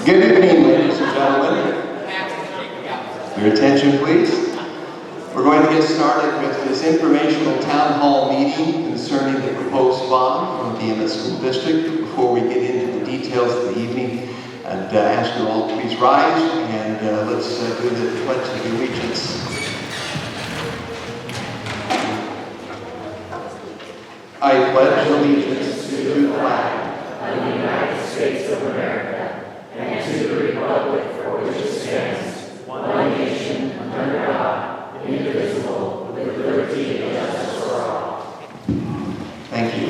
Good evening, ladies and gentlemen. Your attention, please. We're going to get started with this informational town hall meeting concerning the proposed bond from the Emmett School District. Before we get into the details of the evening, I'd ask you all to please rise and let's do the Pledge of Allegiance. I pledge allegiance to the flag of the United States of America and to the republic for which it stands, one nation, under God, indivisible, with liberty and justice for all. Thank you.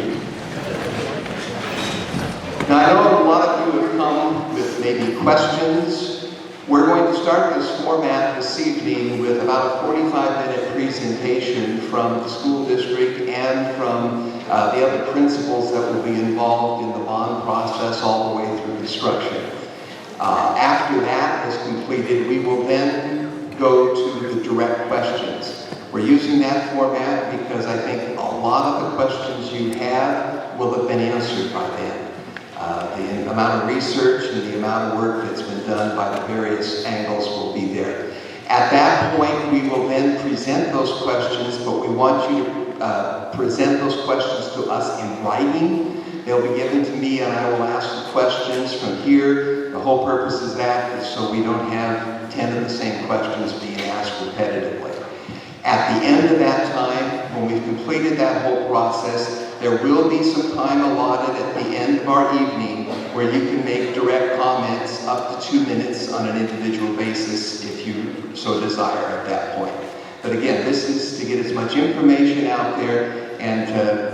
Now, I know a lot of you have come with maybe questions. We're going to start this format this evening with about a 45-minute presentation from the school district and from the other principals that will be involved in the bond process all the way through construction. After that is completed, we will then go to the direct questions. We're using that format because I think a lot of the questions you have will have been answered by then. The amount of research and the amount of work that's been done by the various angles will be there. At that point, we will then present those questions, but we want you to present those questions to us in writing. They'll be given to me and I will ask the questions from here. The whole purpose of that is so we don't have 10 of the same questions being asked repetitively. At the end of that time, when we've completed that whole process, there will be some time allotted at the end of our evening where you can make direct comments up to 2 minutes on an individual basis if you so desire at that point. But again, this is to get as much information out there and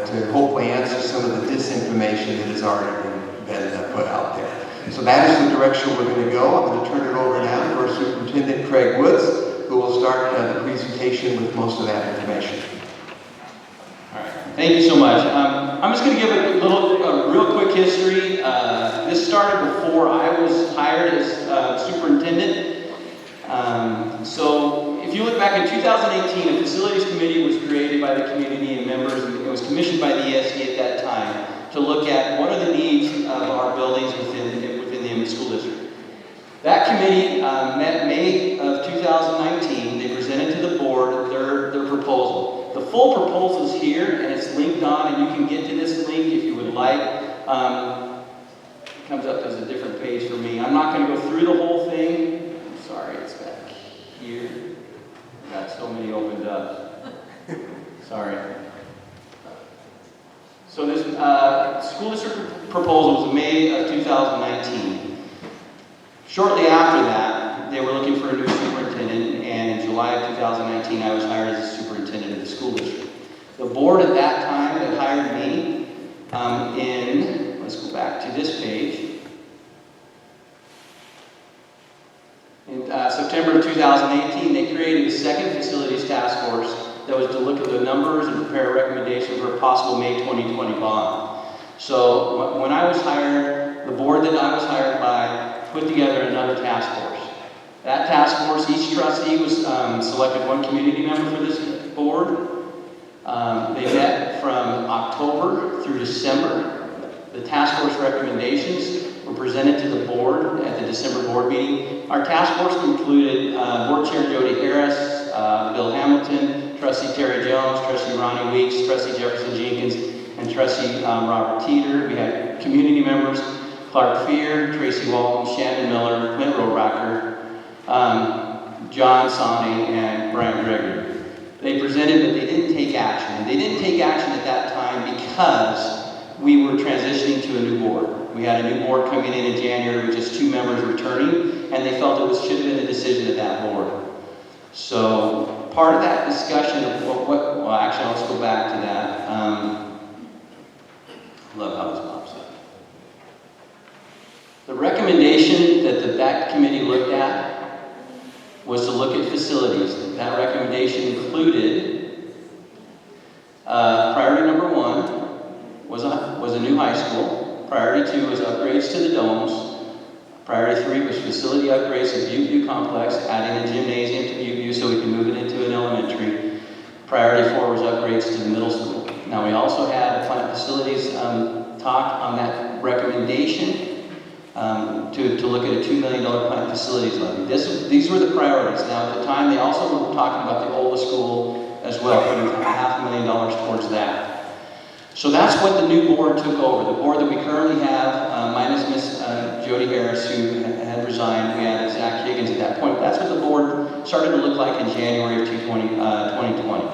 to hopefully answer some of the disinformation that has already been put out there. So that is the direction we're going to go. I'm going to turn it over now to our Superintendent, Craig Woods, who will start the presentation with most of that information. All right, thank you so much. I'm just going to give a real quick history. This started before I was hired as superintendent. So if you look back in 2018, a facilities committee was created by the community and members, and it was commissioned by the ESD at that time to look at what are the needs of our buildings within the Emmett School District. That committee met May of 2019. They presented to the board their proposal. The full proposal is here, and it's linked on, and you can get to this link if you would like. It comes up as a different page for me. I'm not going to go through the whole thing. I'm sorry, it's back here. I've got so many opened up. Sorry. So this school district proposal was in May of 2019. Shortly after that, they were looking for a new superintendent, and in July of 2019, I was hired as the superintendent of the school district. The board at that time had hired me let's go back to this page. In September of 2018, they created a second facilities task force that was to look at the numbers and prepare a recommendation for a possible May 2020 bond. So when I was hired, the board that I was hired by put together another task force. That task force, each trustee was selected one community member for this board. They met from October through December. The task force recommendations were presented to the board at the December board meeting. Our task force included Board Chair Jody Harris, Bill Hamilton, Trustee Terry Jones, Trustee Ronnie Weeks, Trustee Jefferson Jenkins, and Trustee Robert Teeter. We had community members, Clark Fear, Tracy Walton, Shannon Miller, Clint Rohracker, John Sonny, and Brian Gregory. They presented, but they didn't take action. And they didn't take action at that time because we were transitioning to a new board. We had a new board coming in January with just 2 members returning, and they felt it should have been a decision of that board. So part of that discussion of well, actually, let's go back to that. Love how this pops up. The recommendation that committee looked at was to look at facilities. That recommendation included priority number 1 was a new high school. Priority 2 was upgrades to the domes. Priority 3 was facility upgrades to Butte Complex, adding a gymnasium to Butte so we can move it into an elementary. Priority 4 was upgrades to the middle school. Now we also had a plant facilities talk on that recommendation. to look at a $2 million plant facilities levy. These were the priorities. Now, at the time, they also were talking about the oldest school as well, putting $500,000 towards that. So that's what the new board took over. The board that we currently have, minus Miss Jody Harris, who had resigned. We had Zach Higgins at that point. That's what the board started to look like in January of 2020.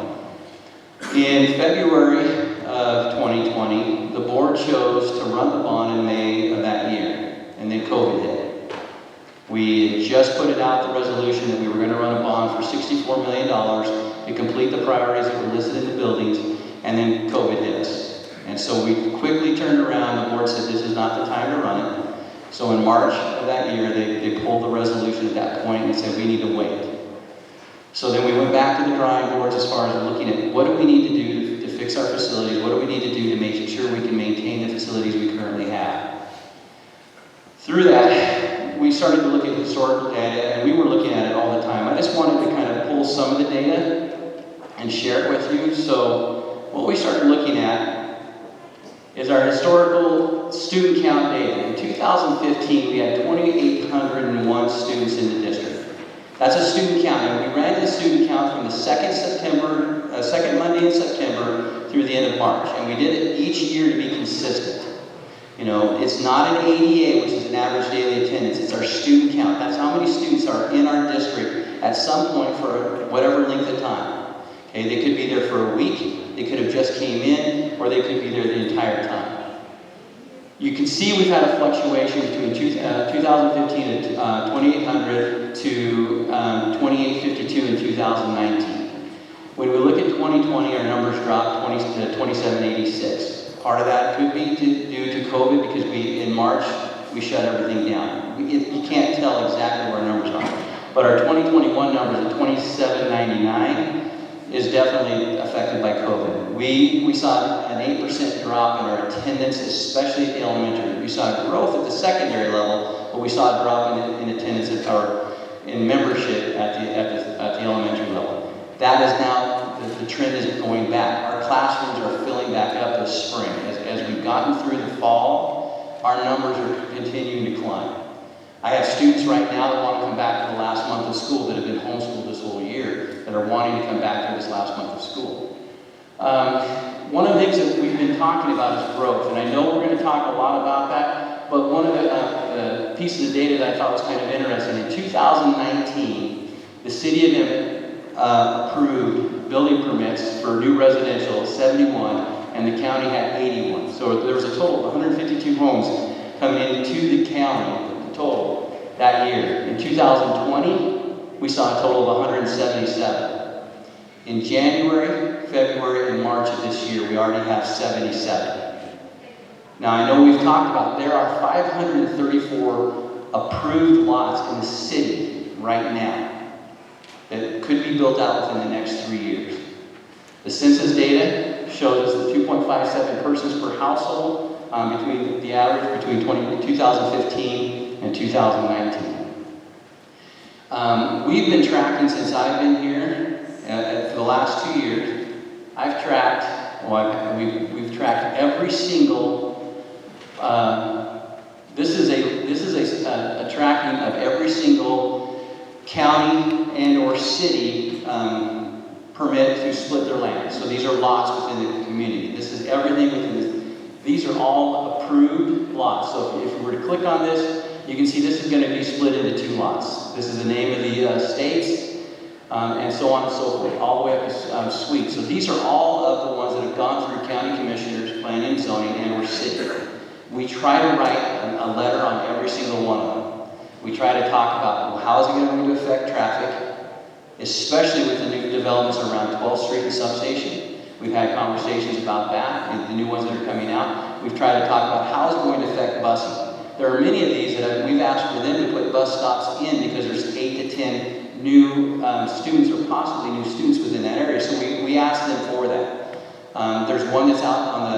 In February of 2020, the board chose to run the bond in May of that year, and then COVID hit. We had just put it out, the resolution that we were going to run a bond for $64 million to complete the priorities that were listed in the buildings, and then COVID hit us. And so we quickly turned around. The board said this is not the time to run it. So in March of that year, they pulled the resolution at that point and said we need to wait. So then we went back to the drawing boards as far as looking at what do we need to do to fix our facilities, what do we need to do to make sure we can maintain the facilities we currently have. Through that, we started to look at historical data, and we were looking at it all the time. I just wanted to kind of pull some of the data and share it with you. So what we started looking at is our historical student count data. In 2015, we had 2,801 students in the district. That's a student count, and we ran the student count from the second Monday in September through the end of March, and we did it each year to be consistent. You know, it's not an ADA, which is an average daily attendance. It's our student count. That's how many students are in our district at some point for whatever length of time. Okay, they could be there for a week, they could have just came in, or they could be there the entire time. You can see we've had a fluctuation between 2015 and 2,800 to 2,852 in 2019. When we look at 2020, our numbers dropped to 2,786. Part of that could be due to COVID because in March we shut everything down. You can't tell exactly where our numbers are. But our 2021 numbers at 2,799 is definitely affected by COVID. We saw an 8% drop in our attendance, especially at the elementary. We saw growth at the secondary level, but we saw a drop in attendance in membership at the elementary level. That is now, the trend is going back. Our classrooms are filling back up this spring. As we've gotten through the fall, our numbers are continuing to climb. I have students right now that want to come back to the last month of school that have been homeschooled this whole year that are wanting to come back to this last month of school. One of the things that we've been talking about is growth, and I know we're going to talk a lot about that, but one of the pieces of data that I thought was kind of interesting, in 2019, the city of Emmett approved building permits for new residential, 71, and the county had 81. So there was a total of 152 homes coming into the county, total, that year. In 2020, we saw a total of 177. In January, February, and March of this year, we already have 77. Now, I know we've talked about there are 534 approved lots in the city right now that could be built out within the next 3 years. The census data shows us that 2.57 persons per household between the average between 2015 and 2019. We've been tracking since I've been here for the last 2 years. I've tracked, we've tracked every single, this is a tracking of every single county and or city permit to split their land. So these are lots within the community. This is everything within this. These are all approved lots. So if we were to click on this, you can see this is going to be split into 2 lots. This is the name of the states, and so on and so forth, all the way up to suite. So these are all of the ones that have gone through county commissioners, planning and zoning, and or city. We try to write a letter on every single one of them. We try to talk about how is it going to affect traffic, especially with the new developments around 12th Street and Substation. We've had conversations about that, and the new ones that are coming out. We've tried to talk about how it's going to affect busing. There are many of these that we've asked for them to put bus stops in because there's 8 to 10 new students or possibly new students within that area. So we asked them for that. There's one that's out on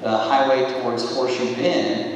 the highway towards Horseshoe Bend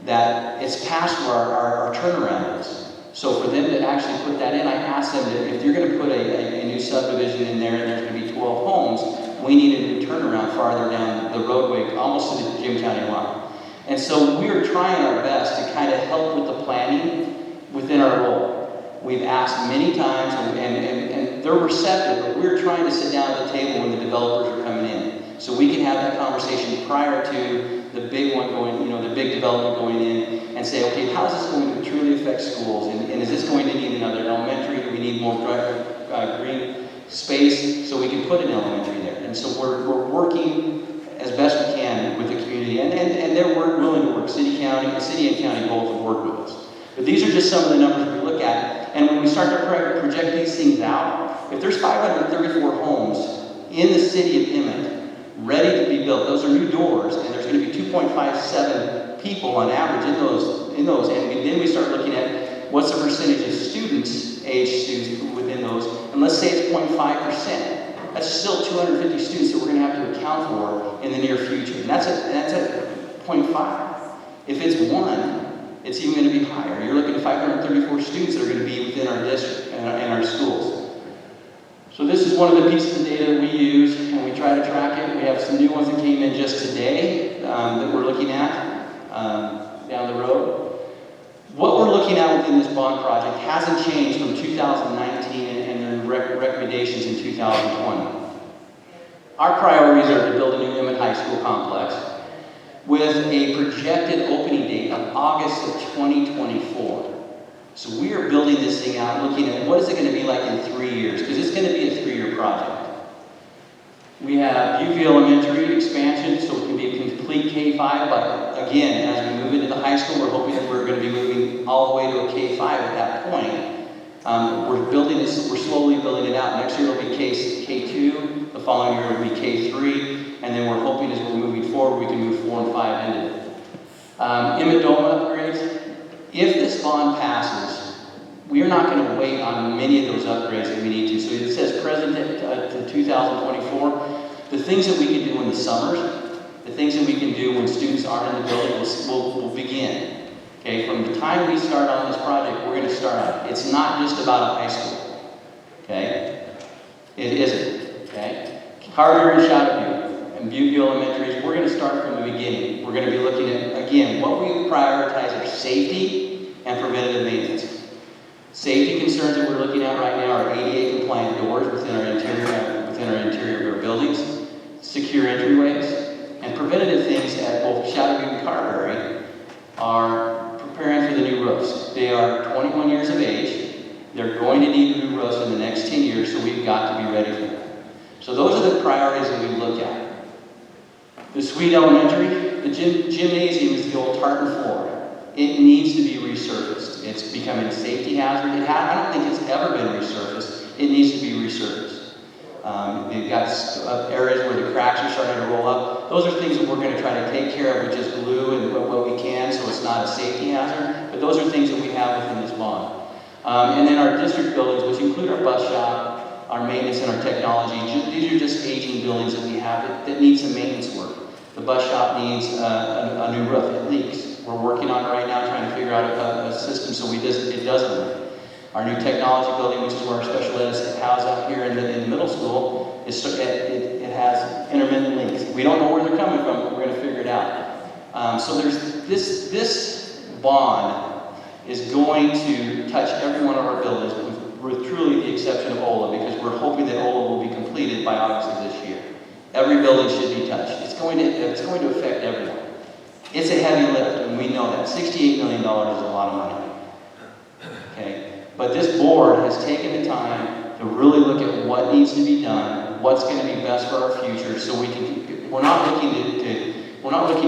that it's past where our turnaround is. So for them to actually put that in, I asked them that if you're going to put a new subdivision in there and there's going to be 12 homes, we need a new turnaround farther down the roadway, almost to the Jim County line. And so we're trying our best to kind of help with the planning within our role. We've asked many times, and they're receptive, but we're trying to sit down at the table when the developers are coming in. So we can have that conversation prior to the big one going, the big development going in, and say, okay, how is this going to truly affect schools? And is this going to need another elementary? Do we need more green space so we can put an elementary there? And so we're working as best we can with the community, and they're willing to work. City and county both have worked with us. But these are just some of the numbers we look at. And when we start to project these things out, if there's 534 homes in the city of Emmett ready to be built, those are new doors, and there's going to be 2.57 people on average in those. And then we start looking at what's the percentage of students, age students within those, and let's say it's 0.5%. That's still 250 students that we're going to have to account for in the near future. And that's at 0.5. If it's 1, it's even going to be higher. You're looking at 534 students that are going to be within our district and our schools. So this is one of the pieces of data that we use, and we try to track it. We have some new ones that came in just today that we're looking at down the road. What we're looking at within this bond project hasn't changed from 2019 and the recommendations in 2020. Our priorities are to build a new Emmett High School complex with a projected opening date of August of 2024. So we are building this thing out, looking at what is it going to be like in 3 years, because it's going to be a 3-year project. We have UV Elementary expansion, so it can be a complete K-5, but again, as we move into the high school, we're hoping that we're going to be moving all the way to a K-5 at that point. We're slowly building it out. Next year it'll be K2, the following year it'll be K3, and then we're hoping as we're moving forward, we can move 4 and 5 into it. Emmett Dome upgrades. If this bond passes, we are not going to wait on many of those upgrades that we need to. So it says present to 2024. The things that we can do in the summers, the things that we can do when students aren't in the building will begin. Okay, from the time we start on this project, we're going to start out. It's not just about a high school. Okay, it isn't. Okay, Carter and Shadowview and Butte Elementaries, we're going to start from the beginning. We're going to be looking at, again, what we prioritize are safety and preventative maintenance. Safety concerns that we're looking at right now are ADA compliant doors within our interior of our buildings, secure entryways, and preventative things at both Shadowview and Carberry are preparing for the new roofs. They are 21 years of age. They're going to need new roofs in the next 10 years, so we've got to be ready for them. So those are the priorities that we look at. The Sweet Elementary, the gymnasium is the old tartan floor. It needs to be resurfaced. It's becoming a safety hazard. I don't think it's ever been resurfaced. It needs to be resurfaced. They've got areas where the cracks are starting to roll up. Those are things that we're going to try to take care of with just glue and what we can, so it's not a safety hazard. But those are things that we have within this bond. And then our district buildings, which include our bus shop, our maintenance and our technology. These are just aging buildings that we have that need some maintenance work. The bus shop needs a new roof. It leaks. We're working on it right now, trying to figure out a system so it doesn't leak. Our new technology building, which is where our special ed is housed out here in the middle school, it has intermittent leaks. We don't know where they're coming from, but we're going to figure it out. So there's this bond is going to touch every one of our buildings, with truly the exception of Ola, because we're hoping that Ola will be completed by August of this year. Every building should be touched. It's going to affect everyone. It's a heavy lift, and we know that. $68 million is a lot of money. Okay? But this board has taken the time to really look at what needs to be done, what's going to be best for our future, so we're not looking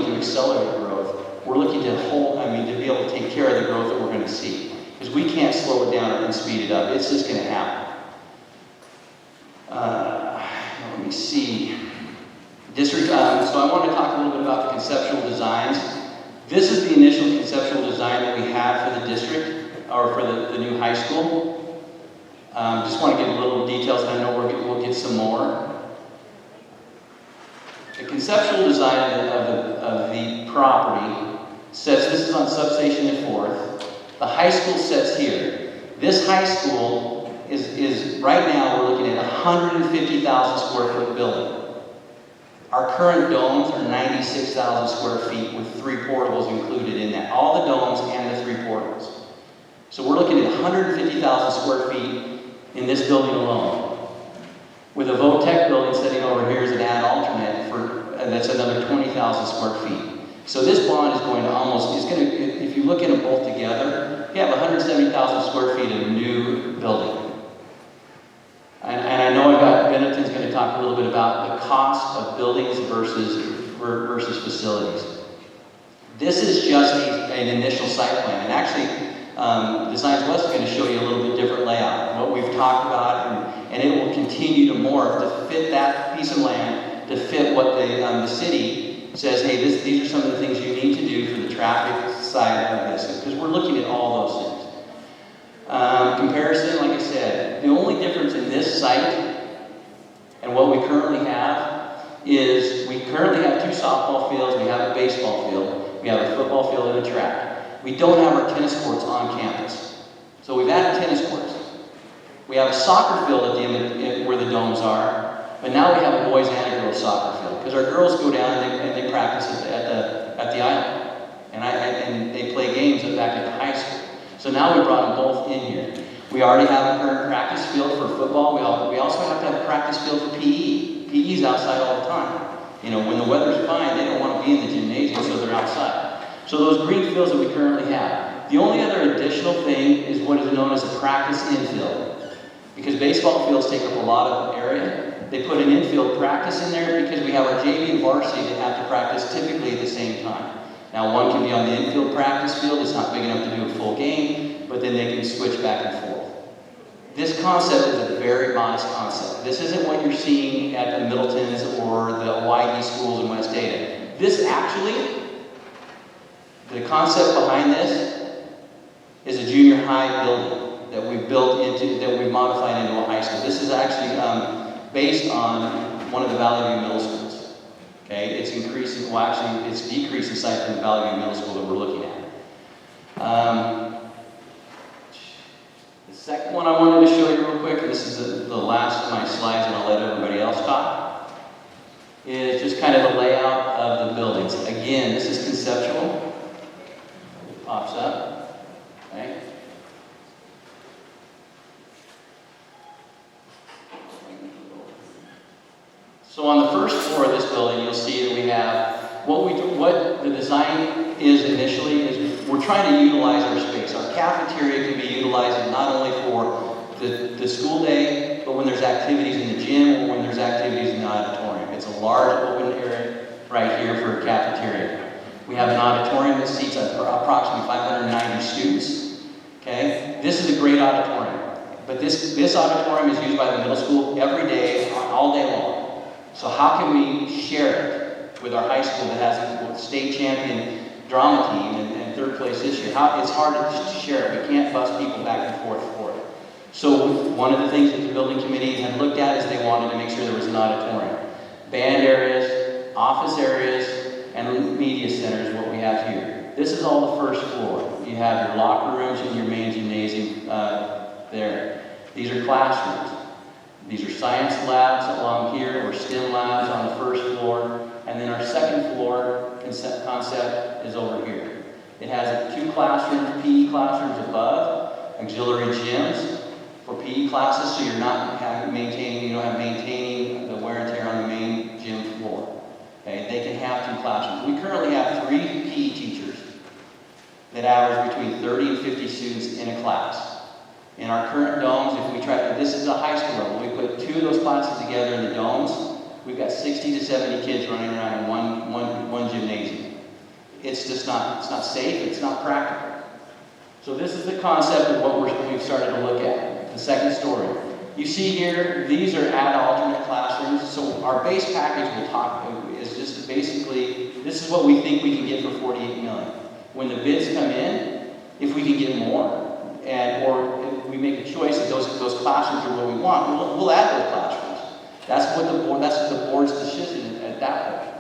to accelerate growth. We're looking to be able to take care of the growth that we're going to see. Because we can't slow it down and speed it up. It's just going to happen. Let me see. So I want to talk a little bit about the conceptual designs. This is the initial conceptual design that we have for the district, or for the new high school. Just want to give a little details, and I know we'll get some more. The conceptual design of the property says this is on Substation at 4th. The high school sets here. This high school is right now we're looking at a 150,000 square foot building. Our current domes are 96,000 square feet with 3 portables included in that. All the domes and the 3 portables. So we're looking at 150,000 square feet in this building alone. With a VOTEC building sitting over here as an ad alternate that's another 20,000 square feet. So this bond is going to if you look at them both together, you have 170,000 square feet of new building. And I know Benetton's going to talk a little bit about the cost of buildings versus facilities. This is just an initial site plan. And actually, Designs West is going to show you a little bit different layout. What we've talked about, and it will continue to morph to fit that piece of land, to fit what the city says, hey, these are some of the things you need to do for the traffic side of this. Because we're looking at all those things. Comparison, like I said, the only difference in this site and what we currently have is we currently have 2 softball fields, we have a baseball field, we have a football field and a track. We don't have our tennis courts on campus. So we've added tennis courts. We have a soccer field at the end where the domes are, but now we have a boys and a girls soccer field because our girls go down and they practice at the island. And they play games back at the high school. So now we brought them both in here. We already have a current practice field for football. We also have to have a practice field for PE. PE's outside all the time. You know, when the weather's fine, they don't want to be in the gymnasium, so they're outside. So those green fields that we currently have. The only other additional thing is what is known as a practice infield. Because baseball fields take up a lot of area, they put an infield practice in there because we have our JV and varsity that have to practice typically at the same time. Now, one can be on the infield practice field. It's not big enough to do a full game, but then they can switch back and forth. This concept is a very modest concept. This isn't what you're seeing at the Middletons or the YE schools in West Ada. This actually, the concept behind this is a junior high building that we've modified into a high school. This is actually based on one of the Valley View middle schools. Okay, it's increasing, well actually, it's decreasing site from the Valley View Middle School that we're looking at. The second one I wanted to show you real quick, and this is the last of my slides and I'll let everybody else talk, is just kind of the layout of the buildings. Again, this is conceptual. It pops up, okay? So on the first floor of this building, you'll see that we have what the design is initially is we're trying to utilize our space. Our cafeteria can be utilized not only for the school day, but when there's activities in the gym or when there's activities in the auditorium. It's a large open area right here for a cafeteria. We have an auditorium that seats approximately 590 students. Okay, this is a great auditorium, but this auditorium is used by the middle school every day, all day long. So how can we share it with our high school that has a state champion drama team and 3rd place this year? It's hard to share it. We can't bus people back and forth for it. So one of the things that the building committee had looked at is they wanted to make sure there was an auditorium. Band areas, office areas, and media center is what we have here. This is all the first floor. You have your locker rooms and your main gymnasium there. These are classrooms. These are science labs along here, or STEM labs on the first floor, and then our second floor concept is over here. It has 2 classrooms, PE classrooms above, auxiliary gyms for PE classes, so you're not maintaining the wear and tear on the main gym floor. Okay, they can have 2 classrooms. We currently have 3 PE teachers that average between 30 and 50 students in a class. In our current domes, if we this is a high school level, we put 2 of those classes together in the domes, we've got 60 to 70 kids running around in one gymnasium. It's just not safe, it's not practical. So this is the concept of what we've started to look at, the second story. You see here, these are ad alternate classrooms, so our base package is just basically, this is what we think we can get for $48 million. When the bids come in, if we can get more, or if we make a choice that those classrooms are what we want, we'll add those classrooms. That's the board's decision at that point.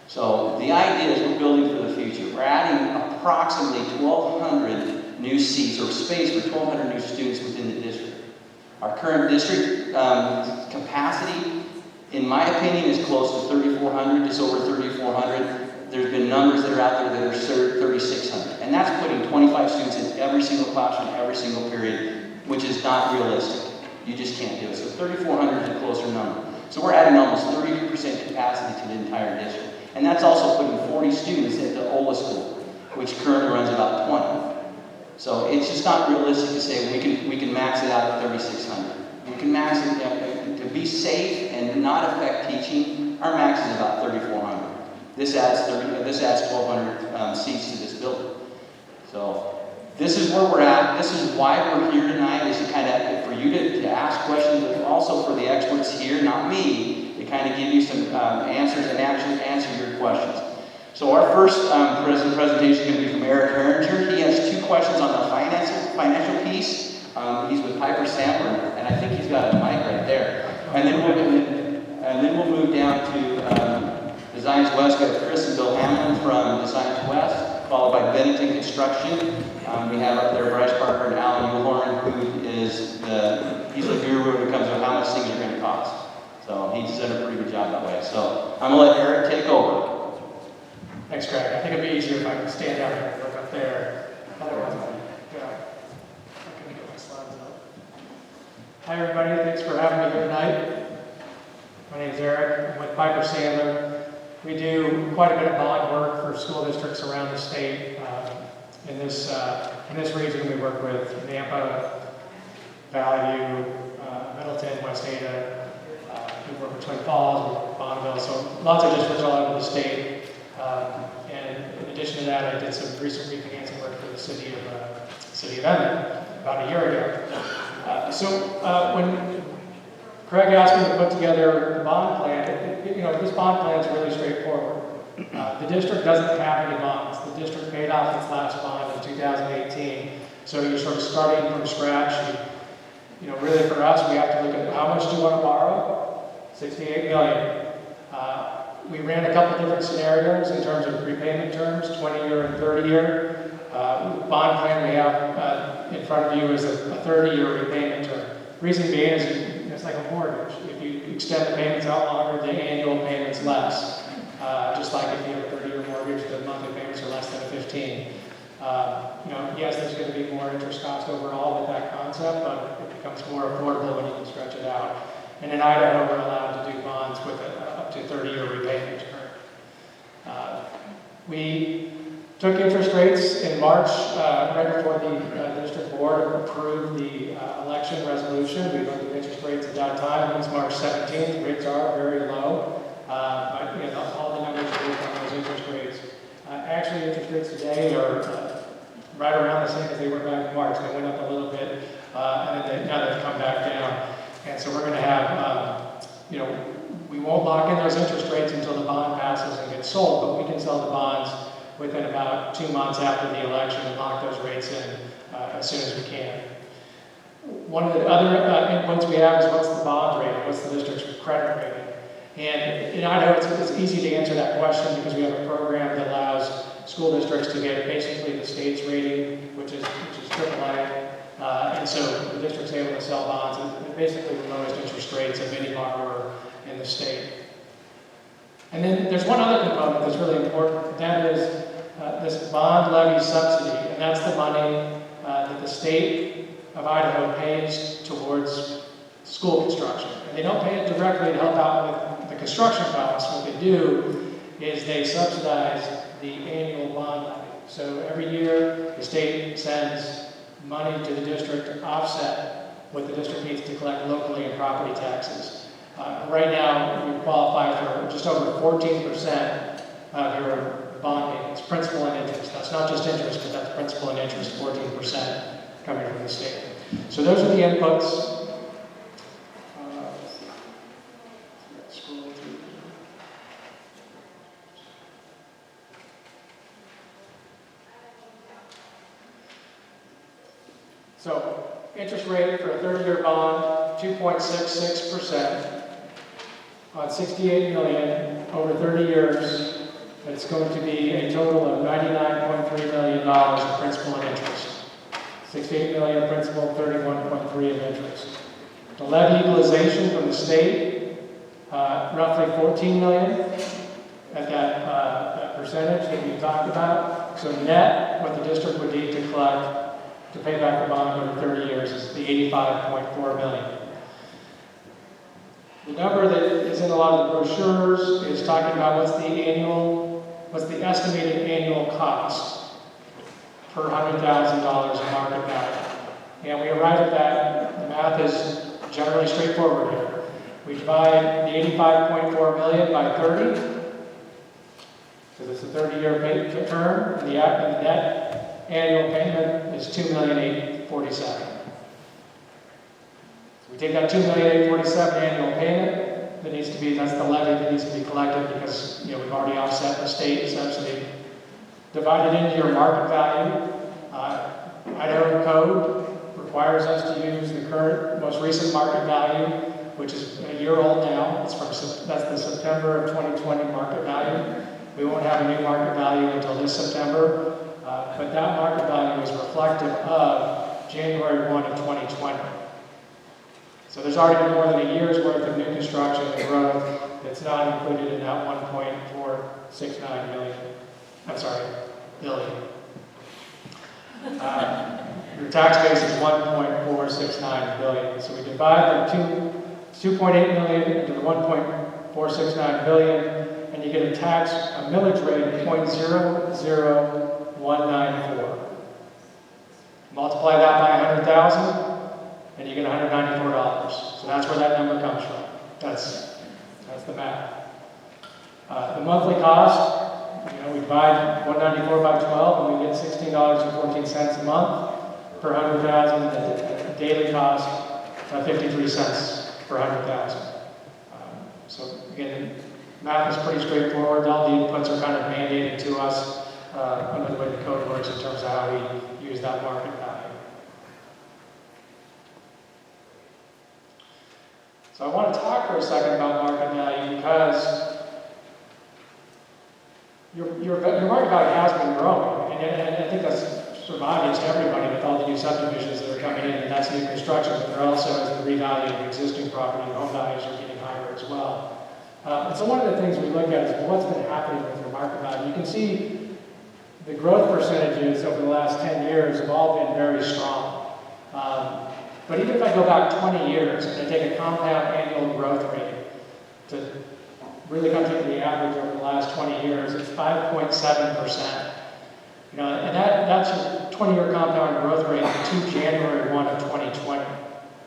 So the idea is we're building for the future. We're adding approximately 1,200 new seats or space for 1,200 new students within the district. Our current district capacity in my opinion, is close to 3,400, just over 3,400. There's been numbers that are out there that are 3,600. And that's putting 25 students in every single classroom, every single period, which is not realistic. You just can't do it. So 3,400 is a closer number. So we're adding almost 32% capacity to the entire district. And that's also putting 40 students at the Ola School, which currently runs about 20. So it's just not realistic to say we can max it out at 3,600. We can max it to be safe and not affect teaching. Our max is about 3,400. This adds 1,200 seats to this building. So this is where we're at. This is why we're here tonight, is to kind of for you to ask questions, but also for the experts here, not me, to kind of give you some answers and actually answer your questions. So our first presentation is going to be from Eric Herringer. He has 2 questions on the financial piece. He's with Piper Sandler, and I think he's got a mic right there. And then we'll move down to Designs West. We have Chris and Bill Hammond from Designs West, followed by Bennington Construction. We have up there Bryce Parker and Alan Uhorn, who is he's the guru when it comes to how much things are going to cost. So he's done a pretty good job that way. So I'm going to let Eric take over. Thanks, Greg. I think it'd be easier if I could stand down here and look up there. Otherwise, I can get my slides up. Hi, everybody. Thanks for having me here tonight. My name is Eric. I'm with Piper Sandler. We do quite a bit of bond work for school districts around the state. In this region, we work with Nampa, Valley View, Middleton, West Ada. We work with Twin Falls, with Bonneville, so lots of districts all over the state. And in addition to that, I did some recent refinancing work for the city of Emmett about a year ago. So when Craig asked me to put together the bond plan, this bond plan is really straightforward. The district doesn't have any bonds. The district paid off its last bond in 2018. So you're sort of starting from scratch. Really for us, we have to look at how much do you want to borrow? $68 million. We ran a couple different scenarios in terms of repayment terms, 20-year and 30-year. The bond plan we have in front of you is a 30-year repayment term. Reason being is it's like a mortgage. If you extend the payments out longer, the annual payment's less. Just like if you have a 30-year mortgage, the monthly payments are less than 15. Yes, there's going to be more interest cost overall with that concept, but it becomes more affordable when you can stretch it out. And in Idaho, we're allowed to do bonds with up to 30-year repayment term. We took interest rates in March, right before the district board approved the election resolution. We looked at interest rates at that time. It was March 17th. Rates are very low, but all the numbers are based on those interest rates. Actually, interest rates today are right around the same as they were back in March. They went up a little bit, and then now they've come back down. And so we're going to have, we won't lock in those interest rates until the bond passes and gets sold, but we can sell the bonds within about 2 months after the election and lock those rates in as soon as we can. One of the other inputs we have is what's the bond rating, what's the district's credit rating. And in Idaho, it's easy to answer that question because we have a program that allows school districts to get basically the state's rating, which is AAA. And so the district's able to sell bonds at basically the lowest interest rates of any borrower in the state. And then there's one other component that's really important, and that is this bond levy subsidy, and that's the money that the state of Idaho pays towards school construction. And they don't pay it directly to help out with the construction costs. What they do is they subsidize the annual bond levy. So every year, the state sends money to the district to offset what the district needs to collect locally in property taxes. Right now, we qualify for just over 14% of your bond payments, principal and interest. That's not just interest, but that's principal and interest, 14% coming from the state. So those are the inputs. So, interest rate for a 30-year bond, 2.66% on $68 million over 30 years. It's going to be a total of $99.3 million in principal and interest. $68 million principal, $31.3 of interest. The levy equalization from the state roughly 14 million at that percentage that we talked about. So net, what the district would need to collect to pay back the bond over 30 years is the 85.4 million. The number that is in a lot of the brochures is talking about what's the estimated annual cost per $100,000 of market value. And we arrive at that. The math is generally straightforward here. We divide the 85.4 million by 30, because it's a 30-year term, and the net annual payment is $2,847,000. We take that $2,847,000 annual payment that needs to be, that's the levy that needs to be collected because, you know, we've already offset the state subsidy. Divide it into your market value. Idaho code requires us to use the current, most recent market value, which is a year old now. That's the September of 2020 market value. We won't have a new market value until this September, but that market value is reflective of January 1 of 2020. So there's already been more than a year's worth of new construction and growth that's not included in that 1.469 million. I'm sorry, billion. Your tax base is 1.469 billion. So we divide the 2.8 million into the 1.469 billion, and you get a millage rate of 0.00194. Multiply that by 100,000. And you get $194. So that's where that number comes from. That's the math. The monthly cost, you know, we divide 194 by 12, and we get $16.14 a month per 100,000. The daily cost, 53 cents per 100,000. So again, math is pretty straightforward. All the inputs are kind of mandated to us under the way the code works in terms of how we use that market value. So I want to talk for a second about market value because your market value has been growing, and I think that's sort of obvious to everybody with all the new subdivisions that are coming in, and that's new construction, but they're also, as the revalue of existing property and home values are getting higher as well. And so one of the things we look at is, well, what's been happening with your market value? You can see the growth percentages over the last 10 years have all been very strong. But even if I go back 20 years and I take a compound annual growth rate to really come to the average over the last 20 years, it's 5.7%. You know, and that's your 20-year compound growth rate to January 1 of 2020.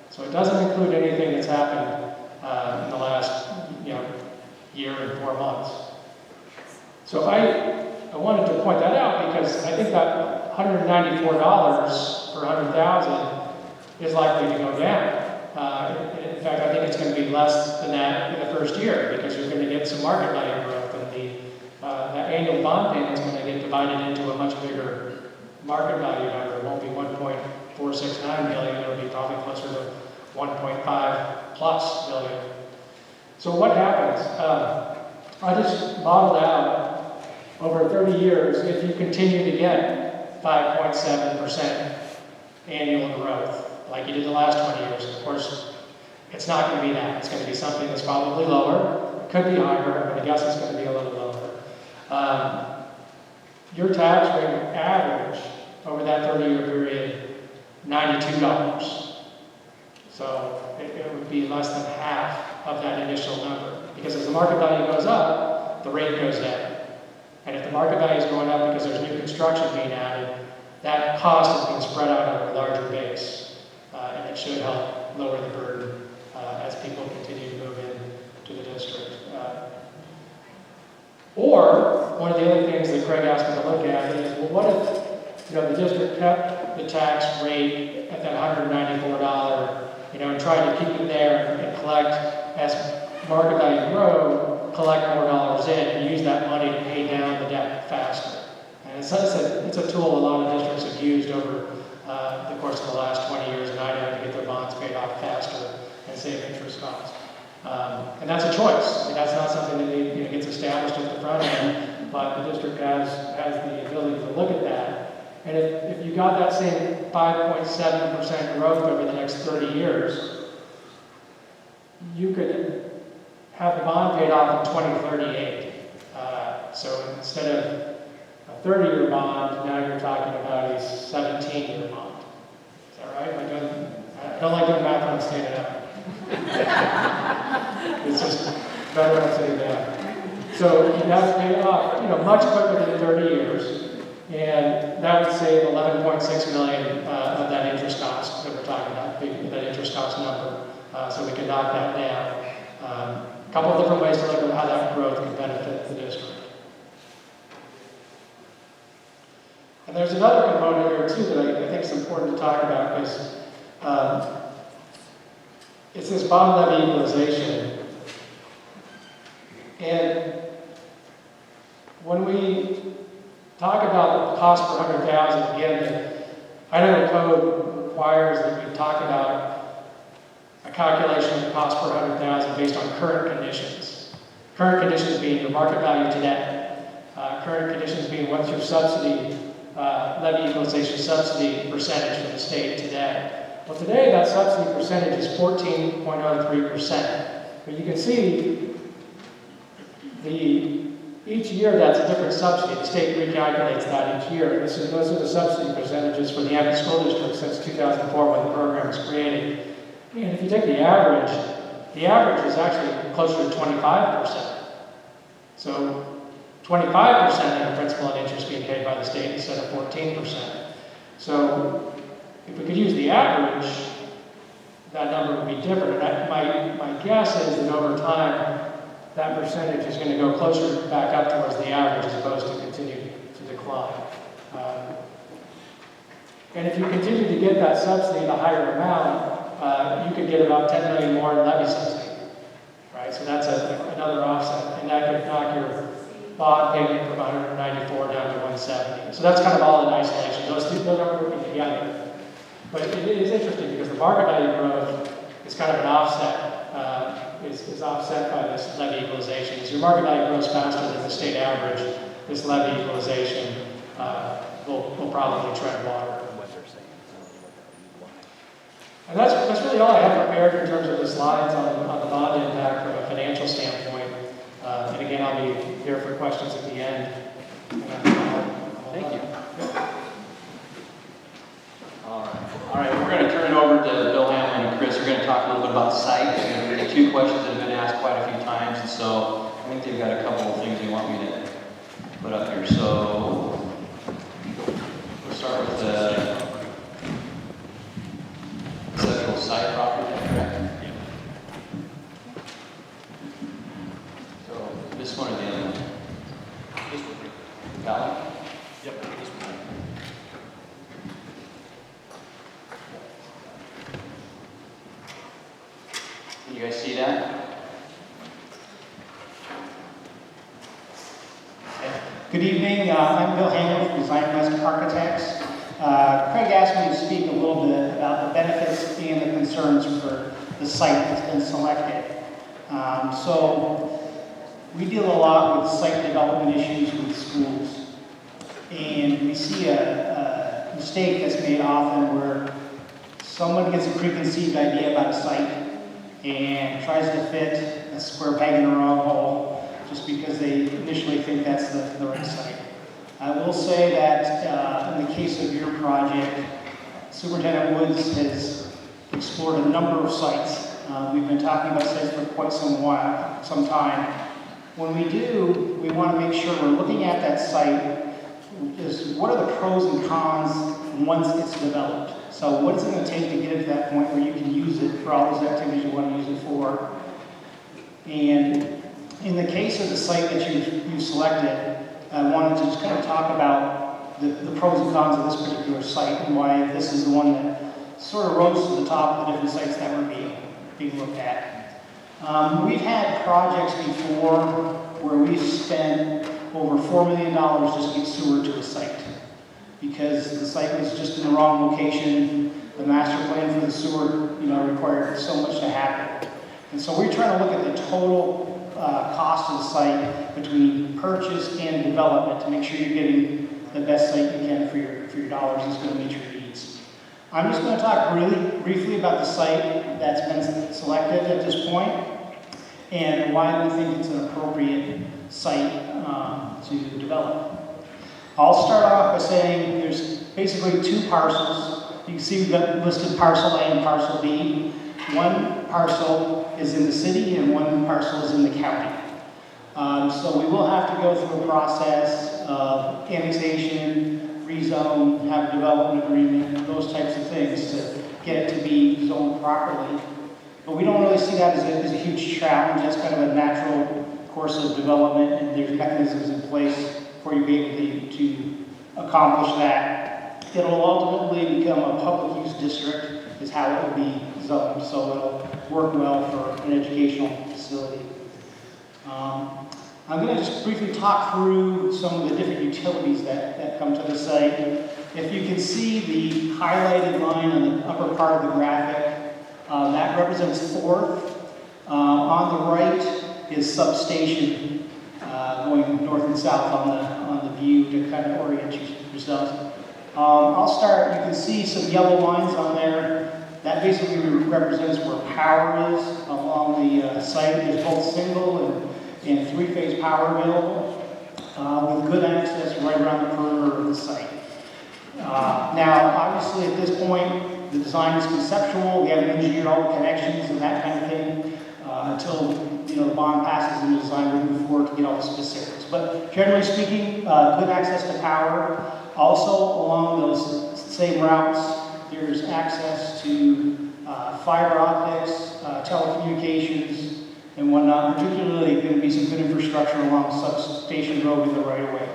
So it doesn't include anything that's happened in the last, year and 4 months. So I wanted to point that out because I think that $194 per 100,000 is likely to go down. In fact, I think it's going to be less than that in the first year because you're going to get some market value growth, and that annual bond payment is going to get divided into a much bigger market value number. It won't be 1.469 billion. It'll be probably closer to 1.5 plus billion. So what happens? I just modeled out over 30 years if you continue to get 5.7% annual growth like you did the last 20 years. Of course, it's not going to be that. It's going to be something that's probably lower. It could be higher, but I guess it's going to be a little lower. Your tax rate would average over that 30-year period $92. So it would be less than half of that initial number. Because as the market value goes up, the rate goes down. And if the market value is going up because there's new construction being added, that cost is being spread out over a larger base. And it should help lower the burden as people continue to move into the district. Or, one of the other things that Craig asked me to look at is, well, what if the district kept the tax rate at that $194, and tried to keep it there and collect, as market value grow, collect more dollars in and use that money to pay down the debt faster. And it's a tool a lot of districts have used over the course of the last 20 years in Idaho to get their bonds paid off faster and save interest costs. And that's a choice. I mean, that's not something that gets established at the front end, but the district has the ability to look at that. And if you got that same 5.7% growth over the next 30 years, you could have the bond paid off in 2038. So instead of a 30-year bond, now you're talking about a 17-year bond. Is that right? I don't like doing math when I'm standing up. It's just better when I'm sitting down. So that would pay off, much quicker than 30 years. And that would save $11.6 million of that interest cost that we're talking about, that interest cost number. So we can knock that down. A couple of different ways to look at how that growth can benefit the district. And there's another component here too that I think is important to talk about, because it's this bond levy equalization. And when we talk about the cost per 100,000, again, the Idaho Code requires that we talk about a calculation of the cost per 100,000 based on current conditions. Current conditions being your market value today. Current conditions being what's your subsidy, levy equalization subsidy percentage from the state today. Well, today that subsidy percentage is 14.03%. But you can see each year that's a different subsidy. The state recalculates that each year. Those are the subsidy percentages for the Emmett School District since 2004 when the program was created. And if you take the average is actually closer to 25%. So 25% of the principal and interest being paid by the state instead of 14%. So if we could use the average, that number would be different. And my guess is that over time, that percentage is going to go closer back up towards the average as opposed to continue to decline. And if you continue to get that subsidy at a higher amount, you could get about $10 million more in levy subsidy, right? So that's another offset, and that could knock your bond payment from 194 down to 170. So that's kind of all in isolation. Those are working together. But it is interesting because the market value growth is kind of an offset. Is offset by this levy equalization. As your market value grows faster than the state average, this levy equalization will probably tread water. And that's really all I have prepared in terms of the slides on the bond impact from a financial standpoint. And again, I'll be here for questions at the end. Thank you. All right, we're going to turn it over to Bill Hamlin and Chris. We're going to talk a little bit about site. There are two questions that have been asked quite a few times, and so I think they've got a couple of things they want me to put up here. So we'll start with the central site property, is that correct? Yep. So this one or the other one? This one. Got it? Yep, this one. Can you guys see that? Good evening. I'm Bill Hamlin from Design West Architects. Craig asked me to speak a little bit about the benefits and the concerns for the site that's been selected. So we deal a lot with site development issues with schools. And we see a mistake that's made often where someone gets a preconceived idea about a site and tries to fit a square peg in the wrong hole just because they initially think that's the right site. I will say that in the case of your project, Superintendent Woods has explored a number of sites. We've been talking about sites for quite some time. When we do, we want to make sure we're looking at that site. What are the pros and cons once it's developed? So what is it going to take to get it to that point where you can use it for all those activities you want to use it for? And in the case of the site that you selected, I wanted to just kind of talk about the pros and cons of this particular site and why this is the one that sort of rose to the top of the different sites that were being looked at. We've had projects before where we've spent over $4 million just to get sewer to a site, because the site was just in the wrong location. The master plan for the sewer, required so much to happen. And so we're trying to look at the total cost of the site between purchase and development to make sure you're getting the best site you can for your dollars that's going to meet your needs. I'm just going to talk really briefly about the site that's been selected at this point. and why we think it's an appropriate site to develop. I'll start off by saying there's basically two parcels. You can see we've got listed parcel A and parcel B. One parcel is in the city and one parcel is in the county. So we will have to go through a process of annexation, rezone, have a development agreement, those types of things to get it to be zoned properly. But we don't really see that as a huge challenge. That's kind of a natural course of development, and there's mechanisms in place for you to be able to accomplish that. It'll ultimately become a public use district is how it will be zoned, so it'll work well for an educational facility. I'm going to just briefly talk through some of the different utilities that come to the site. If you can see the highlighted line on the upper part of the graphic, that represents Fourth. On the right is Substation, going north and south on the view to kind of orient yourselves. I'll start, you can see some yellow lines on there. That basically represents where power is along the site. There's both single and three-phase power available with good access right around the perimeter of the site. Now, obviously at this point, the design is conceptual. We haven't engineered all the connections and that kind of thing until the bond passes and the design will move forward to get all the specifics. But generally speaking, good access to power. Also, along those same routes, there's access to fiber optics, telecommunications, and whatnot. Particularly, going to be some good infrastructure along Substation Road in the right of way.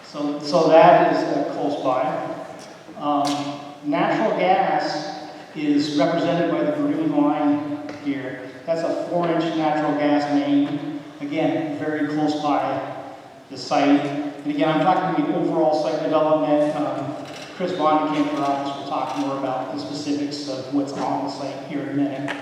So that is close by. Natural gas is represented by the green line here. That's a 4-inch natural gas main. Again, very close by the site. And again, I'm talking the overall site development. Chris Bond came to our office. We'll talk more about the specifics of what's on the site here in a minute.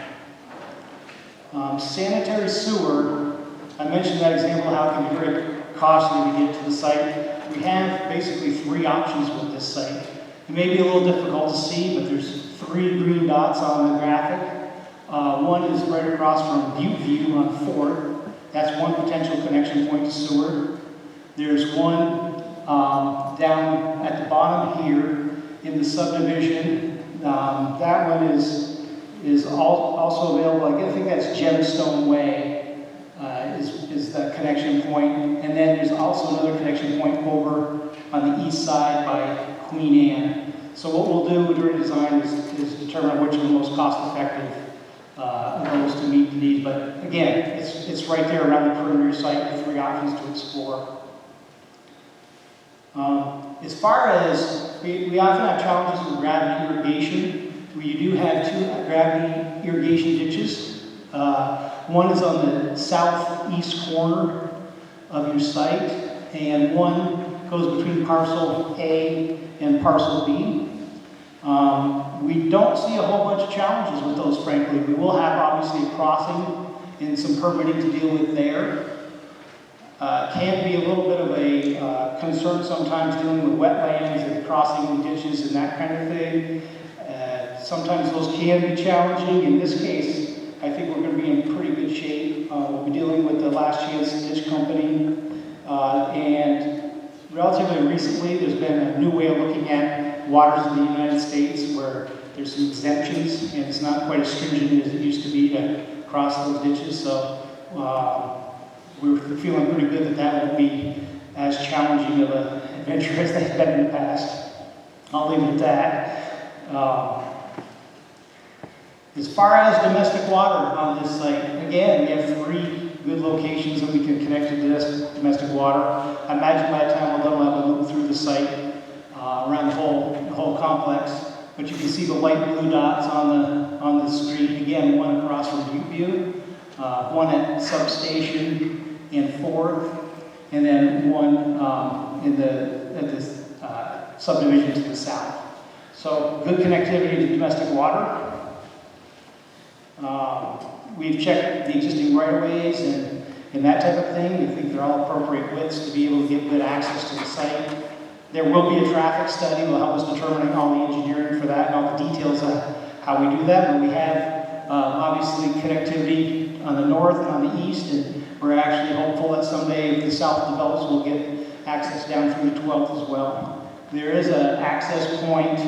Sanitary sewer, I mentioned that example how it can be very costly to get to the site. We have basically 3 options with this site. It may be a little difficult to see, but there's 3 green dots on the graphic. One is right across from Butte View on 4th. That's one potential connection point to sewer. There's one down at the bottom here in the subdivision. That one is also available. I think that's Gemstone Way is the connection point. And then there's also another connection point over on the east side by Queen Anne. So what we'll do during design is determine which are the most cost-effective of those to meet the needs. But again, it's right there around the perimeter site with 3 options to explore. As far as, we often have challenges with gravity irrigation. We do have 2 gravity irrigation ditches. One is on the southeast corner of your site, and one goes between parcel A and parcel B. We don't see a whole bunch of challenges with those, frankly. We will have, obviously, a crossing and some permitting to deal with there. Can be a little bit of a concern sometimes dealing with wetlands and crossing ditches and that kind of thing. Sometimes those can be challenging. In this case, I think we're going to be in pretty good shape. We'll be dealing with the Last Chance Ditch Company. And relatively recently, there's been a new way of looking at waters in the United States where there's some exemptions, and it's not quite as stringent as it used to be to cross those ditches. So we're feeling pretty good that won't be as challenging of an adventure as they've been in the past. I'll leave it at that. As far as domestic water on this site, again, we have 3 good locations that we can connect to this domestic water. I imagine by the time we're done, we'll have a loop through the site around the whole complex. But you can see the light blue dots on the screen. Again, one across from Butte View, one at Substation in 4th, and then one at the subdivision to the south. So good connectivity to domestic water. We've checked the existing right-of-ways and that type of thing. We think they're all appropriate widths to be able to get good access to the site. There will be a traffic study that will help us determine all the engineering for that and all the details of how we do that. But we have obviously connectivity on the north and on the east, and we're actually hopeful that someday if the south develops, we'll get access down through the 12th as well. There is an access point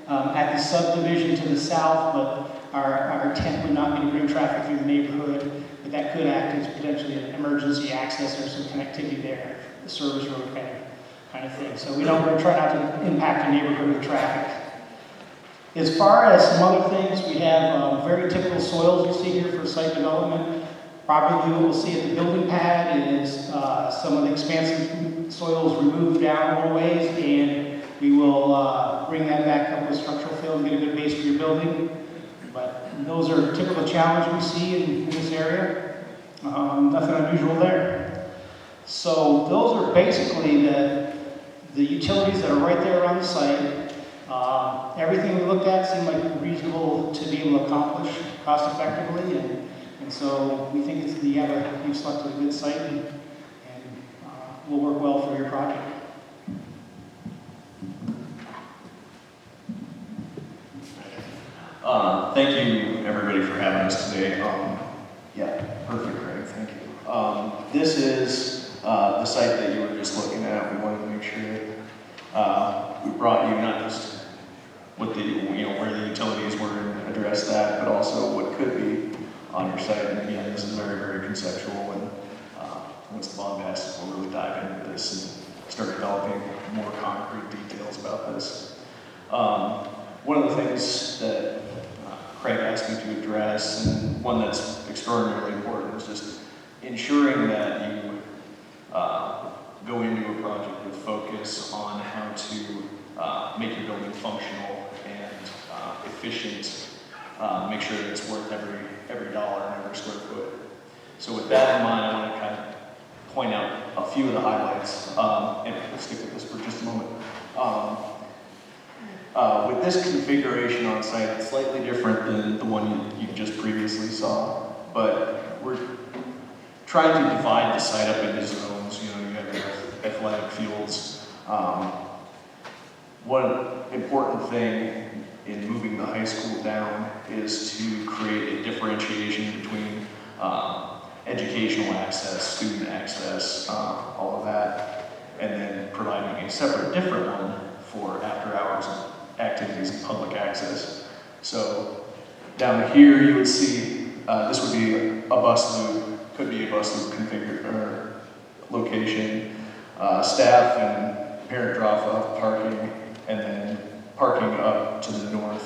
at the subdivision to the south, but our intent would not be to bring traffic through the neighborhood, but that could act as potentially an emergency access or some connectivity there, the service road kind of thing. So we're trying not to impact the neighborhood with traffic. As far as some other things, we have very typical soils you see here for site development. Probably what we'll see at the building pad is some of the expansive soils removed down a little ways, and we will bring that back up with structural fill and get a good base for your building. But those are typical challenges we see in this area. Nothing unusual there. So those are basically the utilities that are right there around the site. Everything we looked at seemed like reasonable to be able to accomplish cost effectively, and so we think you've selected a good site and will work well for your project. Thank you, everybody, for having us today. Yeah, perfect, Craig. Thank you. This is the site that you were just looking at. We wanted to make sure that we brought you not just what where the utilities were and address that, but also what could be on your site. And again, this is very, very conceptual. And once the bond passes, we'll really dive into this and start developing more concrete details about this. One of the things that Craig asked me to address, and one that's extraordinarily important, is just ensuring that you go into a project with focus on how to make your building functional and efficient, make sure that it's worth every dollar and every square foot. So with that in mind, I want to kind of point out a few of the highlights, and we'll stick with this for just a moment. With this configuration on site, it's slightly different than the one you just previously saw, but we're trying to divide the site up into zones. You have your athletic fields. One important thing in moving the high school down is to create a differentiation between educational access, student access, all of that, and then providing a separate, different one for after-hours activities and public access. So down here you would see this would be a bus loop, could be a bus loop location, staff and parent drop-off parking, and then parking up to the north,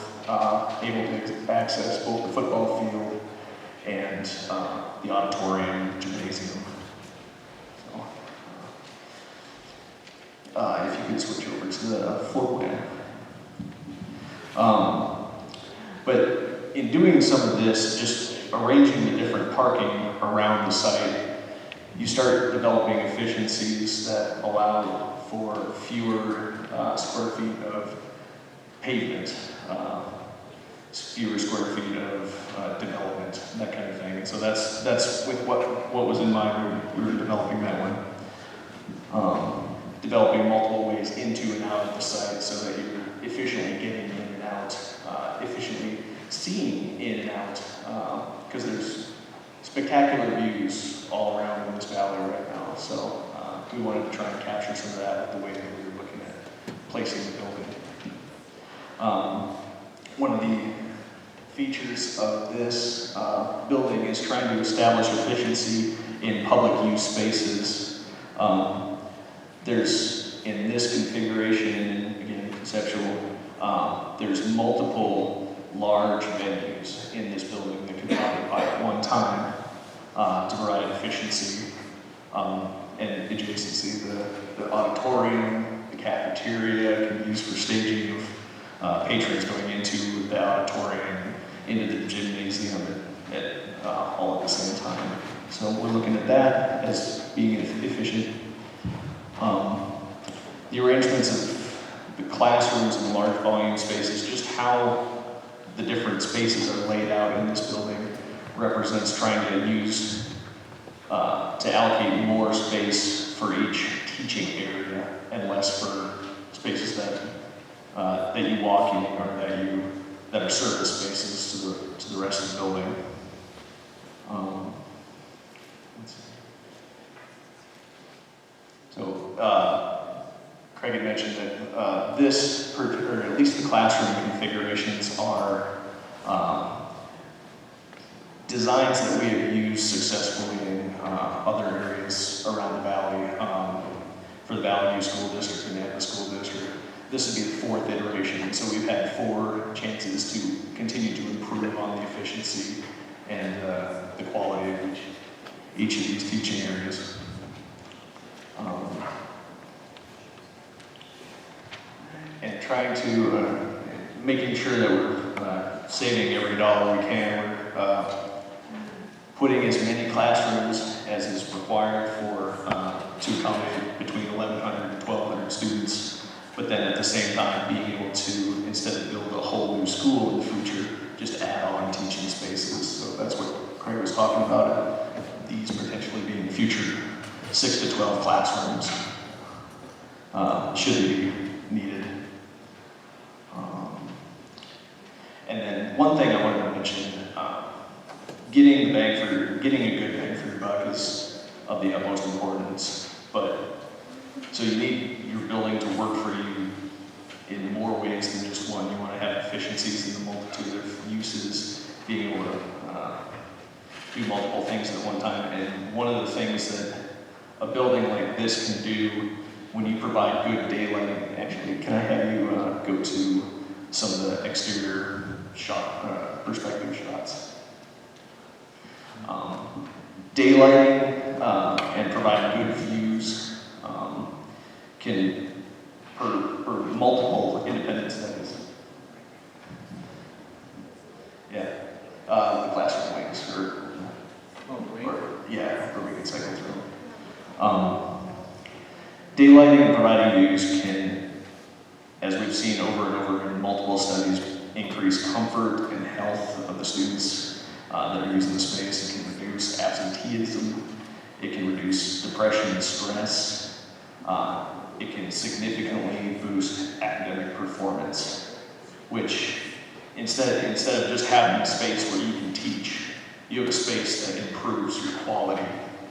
able to access both the football field and the auditorium, gymnasium. So, if you could switch over to the floor plan. But in doing some of this, just arranging the different parking around the site, you start developing efficiencies that allow for fewer square feet of pavement, fewer square feet of development, that kind of thing. And so that's with what was in mind when we were developing that one. Developing multiple ways into and out of the site so that you're efficiently getting in and out, efficiently seeing in and out, because there's spectacular views all around in this valley right now. So we wanted to try and capture some of that with the way that we were looking at placing the building. One of the features of this building is trying to establish efficiency in public use spaces. There's, in this configuration, and again, conceptual, there's multiple large venues in this building that can be occupied at one time to provide efficiency and adjacency. The auditorium, the cafeteria can be used for staging of patrons going into the auditorium, into the gymnasium all at the same time. So we're looking at that as being efficient. The arrangements of the classrooms and large volume spaces, just how the different spaces are laid out in this building represents trying to use, to allocate more space for each teaching area and less for spaces that you walk in or that are service spaces to the rest of the building. Let's see. So, Craig had mentioned that or at least the classroom configurations are designs that we have used successfully in other areas around the valley, for the Valley View School District and the Emmett School District. This would be the 4th iteration, so we've had 4 chances to continue to improve on the efficiency and the quality of each of these teaching areas. And trying to, making sure that we're saving every dollar we can. We're putting as many classrooms as is required to accommodate between 1,100 and 1,200 students, but then at the same time being able to, instead of build a whole new school in the future, just add on teaching spaces. So that's what Craig was talking about, these potentially being future 6 to 12 classrooms, should they be needed. And then one thing I wanted to mention, getting a good bang for your buck is of the utmost importance. But so you need your building to work for you in more ways than just one. You want to have efficiencies in the multitude of uses, being able to do multiple things at one time. And one of the things that a building like this can do when you provide good daylighting, actually, can I have you go to some of the exterior perspective shots? Daylighting and providing good views can, for multiple independent studies. Yeah, the classroom wings, or we can cycle through them. Daylighting and providing views can, as we've seen over and over in multiple studies, increase comfort and health of the students that are using the space. It can reduce absenteeism. It can reduce depression and stress. It can significantly boost academic performance, which instead of just having a space where you can teach, you have a space that improves your quality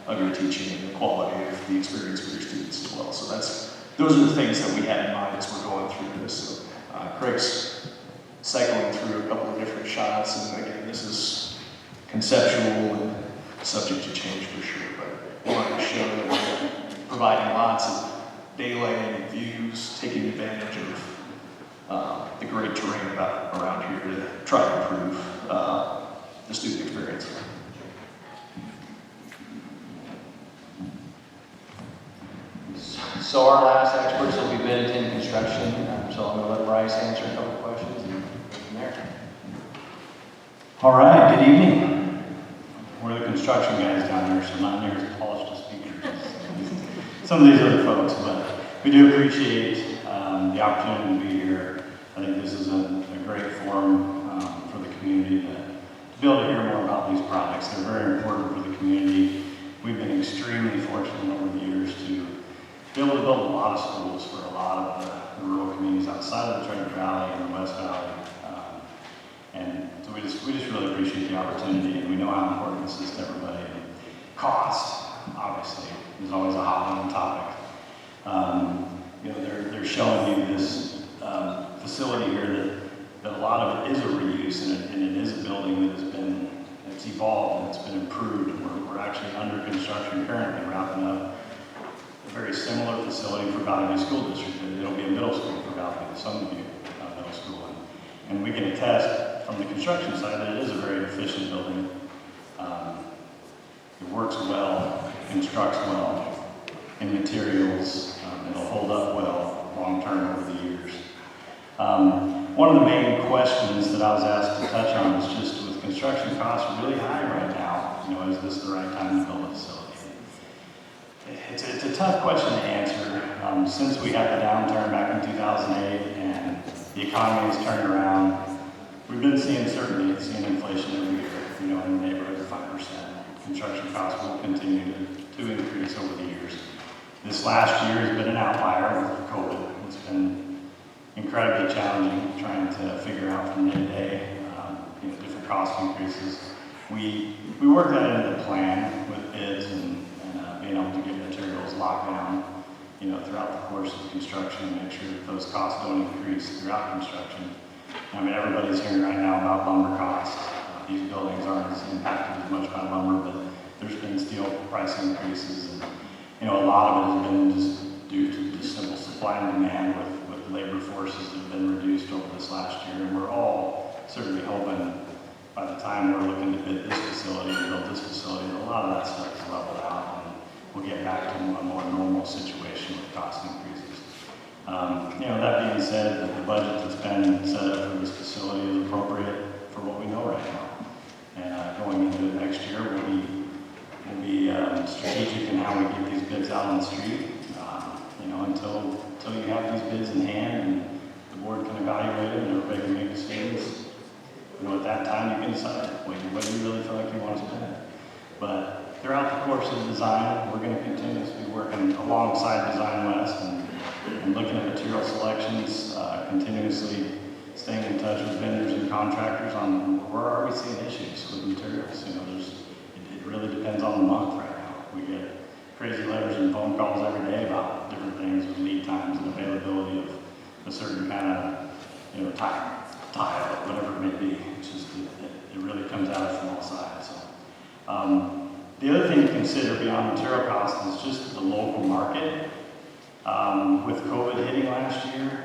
of your teaching and the quality of the experience for your students as well. So those are the things that we had in mind as we're going through this. So Craig's cycling through a couple of different shots, and again, this is conceptual and subject to change for sure, but I wanted to show that we're providing lots of daylighting and views, taking advantage of the great terrain around here to try to improve the student experience. So our last experts will be Bennington Construction, so I'm going to let Bryce answer a couple of questions and go from there. All right, good evening. We're the construction guys down here, so I'm not near as polished as speakers as some of these other folks, but we do appreciate the opportunity to be here. I think this is a great forum for the community to be able to hear more about these projects. They're very important for the community. We've been extremely fortunate over the years to be able to build a lot of schools for a lot of the rural communities outside of the Treasure Valley and the West Valley. And so we just really appreciate the opportunity, and we know how important this is to everybody. And cost, obviously, is always a hot button topic. They're showing you this facility here that a lot of it is a reuse, and it is a building that it's evolved and it's been improved. We're actually under construction currently, wrapping up a very similar facility for Valley View School District. It'll be a middle school for Valley View, Sunview Middle School. And we can attest from the construction side that it is a very efficient building. It works well, constructs well, in materials. It'll hold up well long-term over the years. One of the main questions that I was asked to touch on is just with construction costs really high right now, is this the right time to build a facility? It's a tough question to answer. Since we had the downturn back in 2008 and the economy has turned around, we've been seeing inflation every year, in the neighborhood of 5%. Construction costs will continue to increase over the years. This last year has been an outlier with COVID. It's been incredibly challenging trying to figure out from day to day, different cost increases. We work that into the plan with bids and being able to get materials locked down, throughout the course of construction and make sure that those costs don't increase throughout construction. I mean, everybody's hearing right now about lumber costs. These buildings aren't as impacted as much by lumber, but there's been steel price increases, and a lot of it has been just due to just simple supply and demand with labor forces that have been reduced over this last year. And we're all certainly hoping by the time we're looking to bid this facility and build this facility, a lot of that stuff is leveled out and we'll get back to a more normal situation with cost increases. That being said, the budget that's been set up for this facility is appropriate for what we know right now. And going into next year, we'll be strategic in how we get these bids out on the street. Until you have these bids in hand and the board can evaluate them and everybody can make decisions. At that time you can decide what you really feel like you want to spend. But throughout the course of the design, we're going to continuously be working alongside Design West and looking at material selections, continuously staying in touch with vendors and contractors on where are we seeing issues with materials. It really depends on the month right now. We get crazy letters and phone calls every day about different things with lead times and availability of a certain kind of, tile, or whatever it may be. It's just, it really comes at it from all sides. So, the other thing to consider beyond material costs is just the local market. With COVID hitting last year,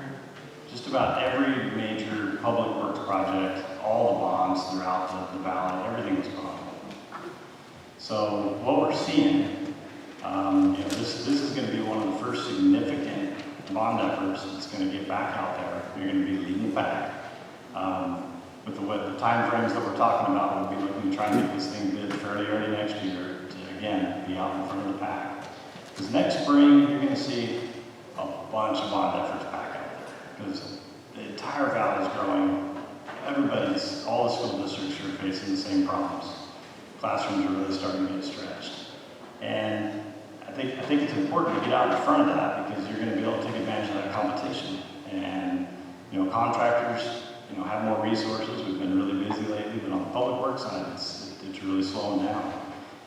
just about every major public works project, all the bonds throughout the valley, everything was gone. So what we're seeing, this is going to be one of the first significant bond efforts that's going to get back out there. You're going to be leading back. With the time frames that we're talking about, we'll be looking to try and get this thing bid fairly early next year to, again, be out in front of the pack. Because next spring, you're going to see a bunch of bond efforts back out there. Because the entire valley is growing. All the school districts are facing the same problems. Classrooms are really starting to get stretched. And I think it's important to get out in front of that because you're going to be able to take advantage of that competition. And, contractors, have more resources. We've been really busy lately, but on the public works side, it's really slowing down.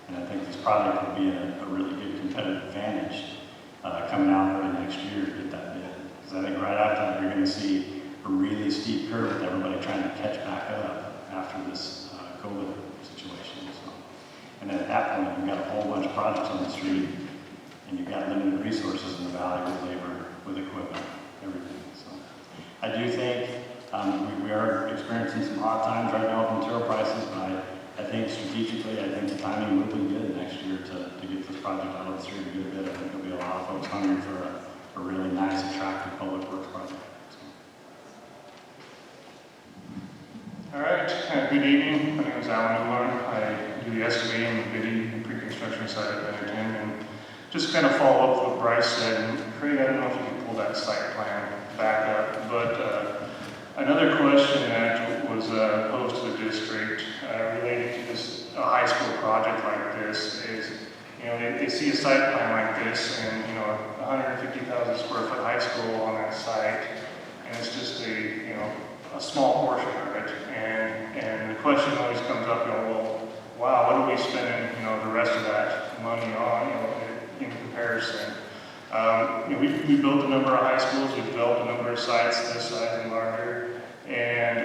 And I think this project will be a really good competitive advantage coming out early next year to get that bid. Because I think right after that, you're going to see a really steep curve with everybody trying to catch back up after this COVID situation. So, and then at that point, you've got a whole bunch of projects on the street, and you've got limited resources in the valley with labor, with equipment, everything. So I do think we are experiencing some hard times right now with material prices, but I think strategically, I think the timing will be good next year to get this project out of the street a good bit. I think there'll be a lot of folks hungry for a really nice, attractive public works project. All right, good evening. My name is Alan Miller. I do the estimating and bidding and pre-construction side at Bennington. And just kind of follow up with what Bryce said. And Craig, I don't know if you can pull that site plan back up, but another question that was posed to the district related to this high school project like this is, they see a site plan like this and, 150,000 square foot high school on that site, and it's just a small portion of it. And the question always comes up, well, wow, what are we spending, the rest of that money on, in comparison? We built a number of high schools, we've developed a number of sites this size and larger, and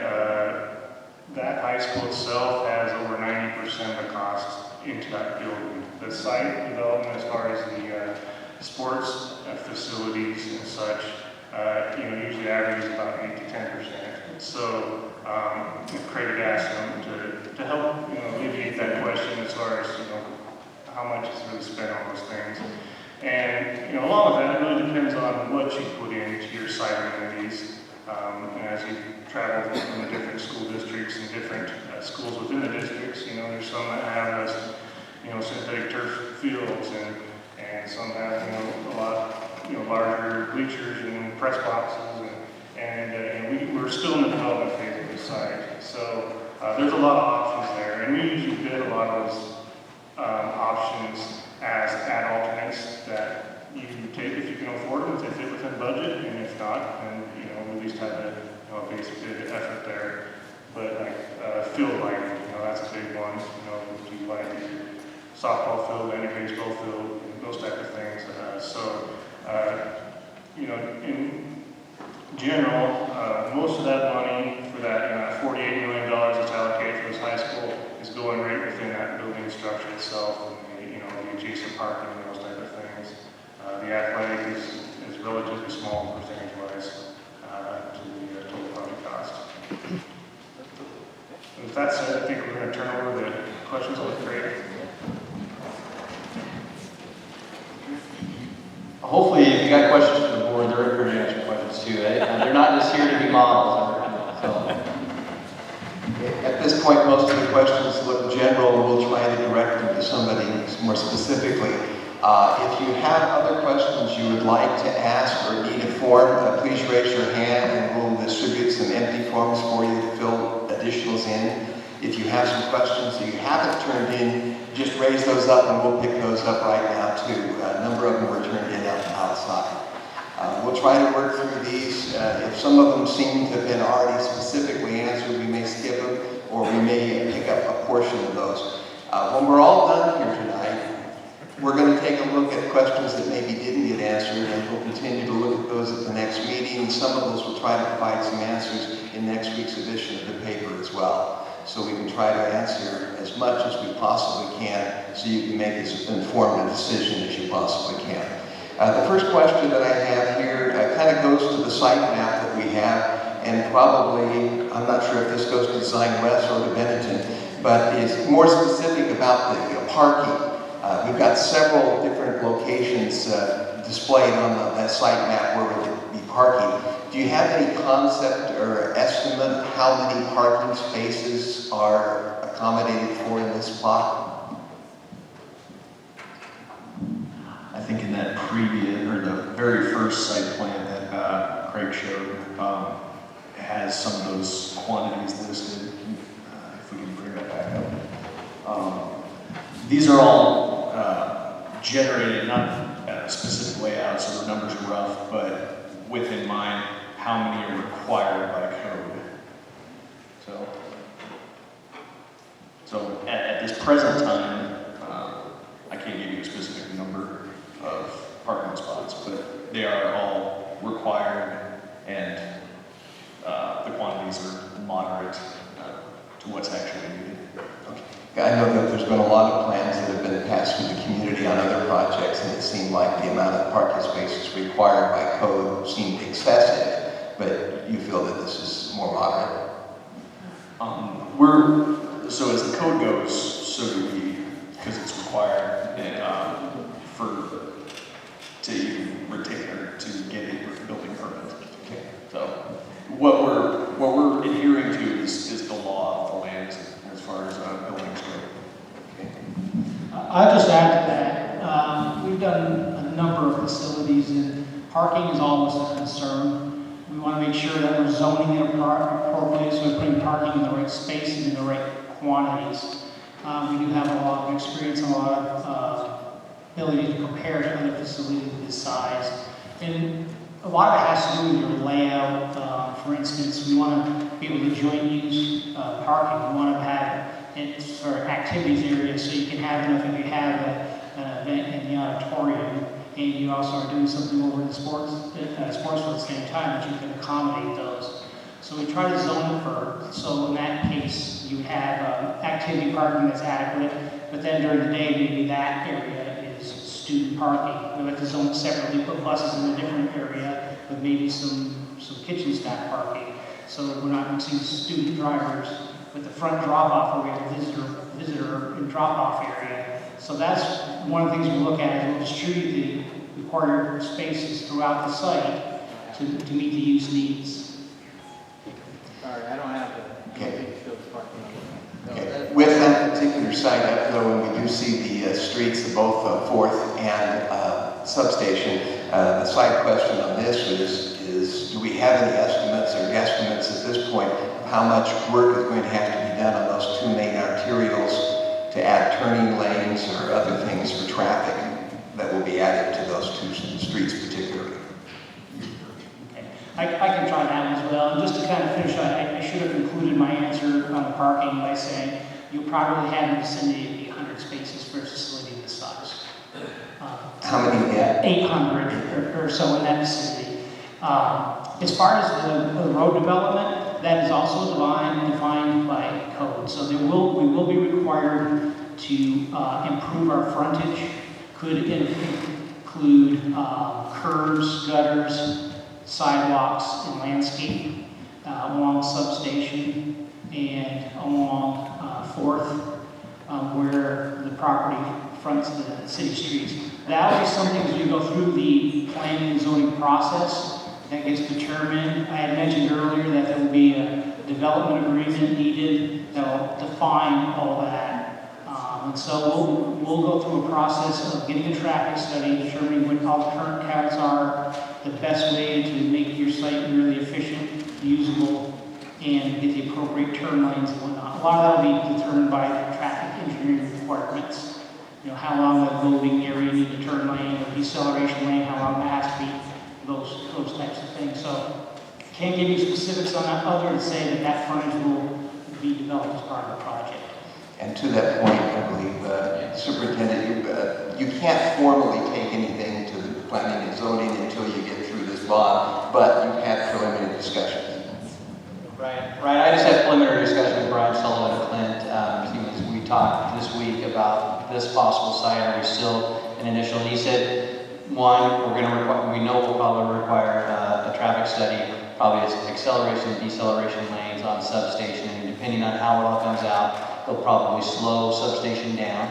that high school itself has over 90% of the cost into that building. The site development, as far as the sports facilities and such, usually averages about 8 to 10%. So Craig had asked them to help alleviate that question as far as how much is really spent on those things. And along with that, it really depends on what you put into your site amenities. And as you travel from the different school districts and different schools within the districts, there's some that have synthetic turf fields, and some have a lot larger bleachers and press boxes, and we're still in the development phase of the site. So there's a lot of options there, and we usually bid a lot of those options as ad alternates that you can take if you can afford them, if they fit within budget, and if not, then we at least have a base bid effort there. But I feel like that's a big one. Do you like your softball field and your baseball field, those type of things. In general, most of that money for that $48 million that's allocated for this high school is going right within that building structure itself, and the adjacent parking and those type of things. The athletic is relatively small percentage-wise to the total project cost. With that said, I think we're going to turn over the questions with Craig. Hopefully, if you got questions for the board, they're here to answer questions too. They're not just here to be models. At this point, most of the questions look general, and we'll try to direct them to somebody more specifically. If you have other questions you would like to ask or need a form, please raise your hand and we'll distribute some empty forms for you to fill additionals in. If you have some questions that you haven't turned in, just raise those up and we'll pick those up right now too. A number of them were turned in outside. We'll try to work through these. If some of them seem to have been already specifically answered, we may skip them or we may pick up a portion of those. When we're all done here tonight, we're going to take a look at questions that maybe didn't get answered, and we'll continue to look at those at the next meeting. Some of those will try to provide some answers in next week's edition of the paper as well. So we can try to answer as much as we possibly can so you can make as informed a decision as you possibly can. The first question that I have here kind of goes to the site map that we have, and probably, I'm not sure if this goes to Design West or to Benetton, but is more specific about the parking. We've got several different locations displayed on that site map where we would be parking. Do you have any concept or estimate how many parking spaces are accommodated for in this plot? I think in that previous, or the very first site plan that Craig showed, has some of those quantities listed. If we can bring that back up. These are all generated, not at a specific layout, so the numbers are rough, but with in mind how many are required by code. So at this present time, I can't give you a specific number of parking spots, but they are all required, and the quantities are moderate to what's actually needed. Okay. I know that there's been a lot of plans that have been passed through the community on other projects, and it seemed like the amount of parking spaces required by code seemed excessive, but you feel that this is more moderate? So as the code goes, so do we, because it's required to even retain or to get a building permit. Okay. So what we're adhering to is the law of the land as far as buildings go. I'll just add to that. We've done a number of facilities, and parking is always a concern. We want to make sure that we're zoning it appropriately, so we're putting parking in the right space and in the right quantities. We do have a lot of experience and a lot of ability to compare to other facilities of this size. And a lot of it has to do with your layout. For instance, we want to be able to joint use parking. We want to have it for activities areas, so you can have enough if you have an event in the auditorium, and you also are doing something over in the sports for the same time, that you can accommodate those. So we try to zone it so in that case, you have activity parking that's adequate, but then during the day, maybe that area is student parking. We like to zone it separately, put buses in a different area with maybe some kitchen staff parking, so that we're not mixing student drivers with the front drop-off where we have a visitor and drop-off area. So that's one of the things we look at, is we'll distribute the required spaces throughout the site to meet the use needs. Sorry, I don't have the Okay. parking. Okay. With that particular site up there, when we do see the streets of both 4th and substation, the side question on this is do we have any estimates or guesstimates at this point of how much work is going to have to be done on those two main arterials to add turning lanes or other things for traffic that will be added to those two streets particularly? I can try that as well. And just to kind of finish, I should have concluded my answer on the parking by saying you'll probably have in the vicinity of 800 spaces for a facility this size. How many again? 800 or so in that vicinity. As far as the road development, that is also defined by code. So we will be required to improve our frontage. Could include curbs, gutters, sidewalks, and landscape along substation and along 4th, where the property fronts the city streets. That will be something as we go through the planning and zoning process that gets determined. I had mentioned earlier that there will be a development agreement needed that will define all that. And so we'll go through a process of getting a traffic study, determining what all the current counts are, the best way to make your site really efficient, usable, and get the appropriate turn lanes and whatnot. A lot of that will be determined by the traffic engineering requirements. You know, how long the loading area need a turn lane, or deceleration lane, how long that has to be, those types of things. So can't give you specifics on that other than say that frontage will be developed as part of the project. And to that point, I believe, Superintendent, you can't formally take anything to the planning and zoning until you get through this bond, but you've had preliminary discussions. Right. I just had preliminary discussion with Brian Sullivan of Clint. We talked this week about this possible site. Are we still an initial? And he said, one, we know we'll probably require a traffic study, probably acceleration and deceleration lanes on substation, and depending on how it all comes out, they'll probably slow substation down,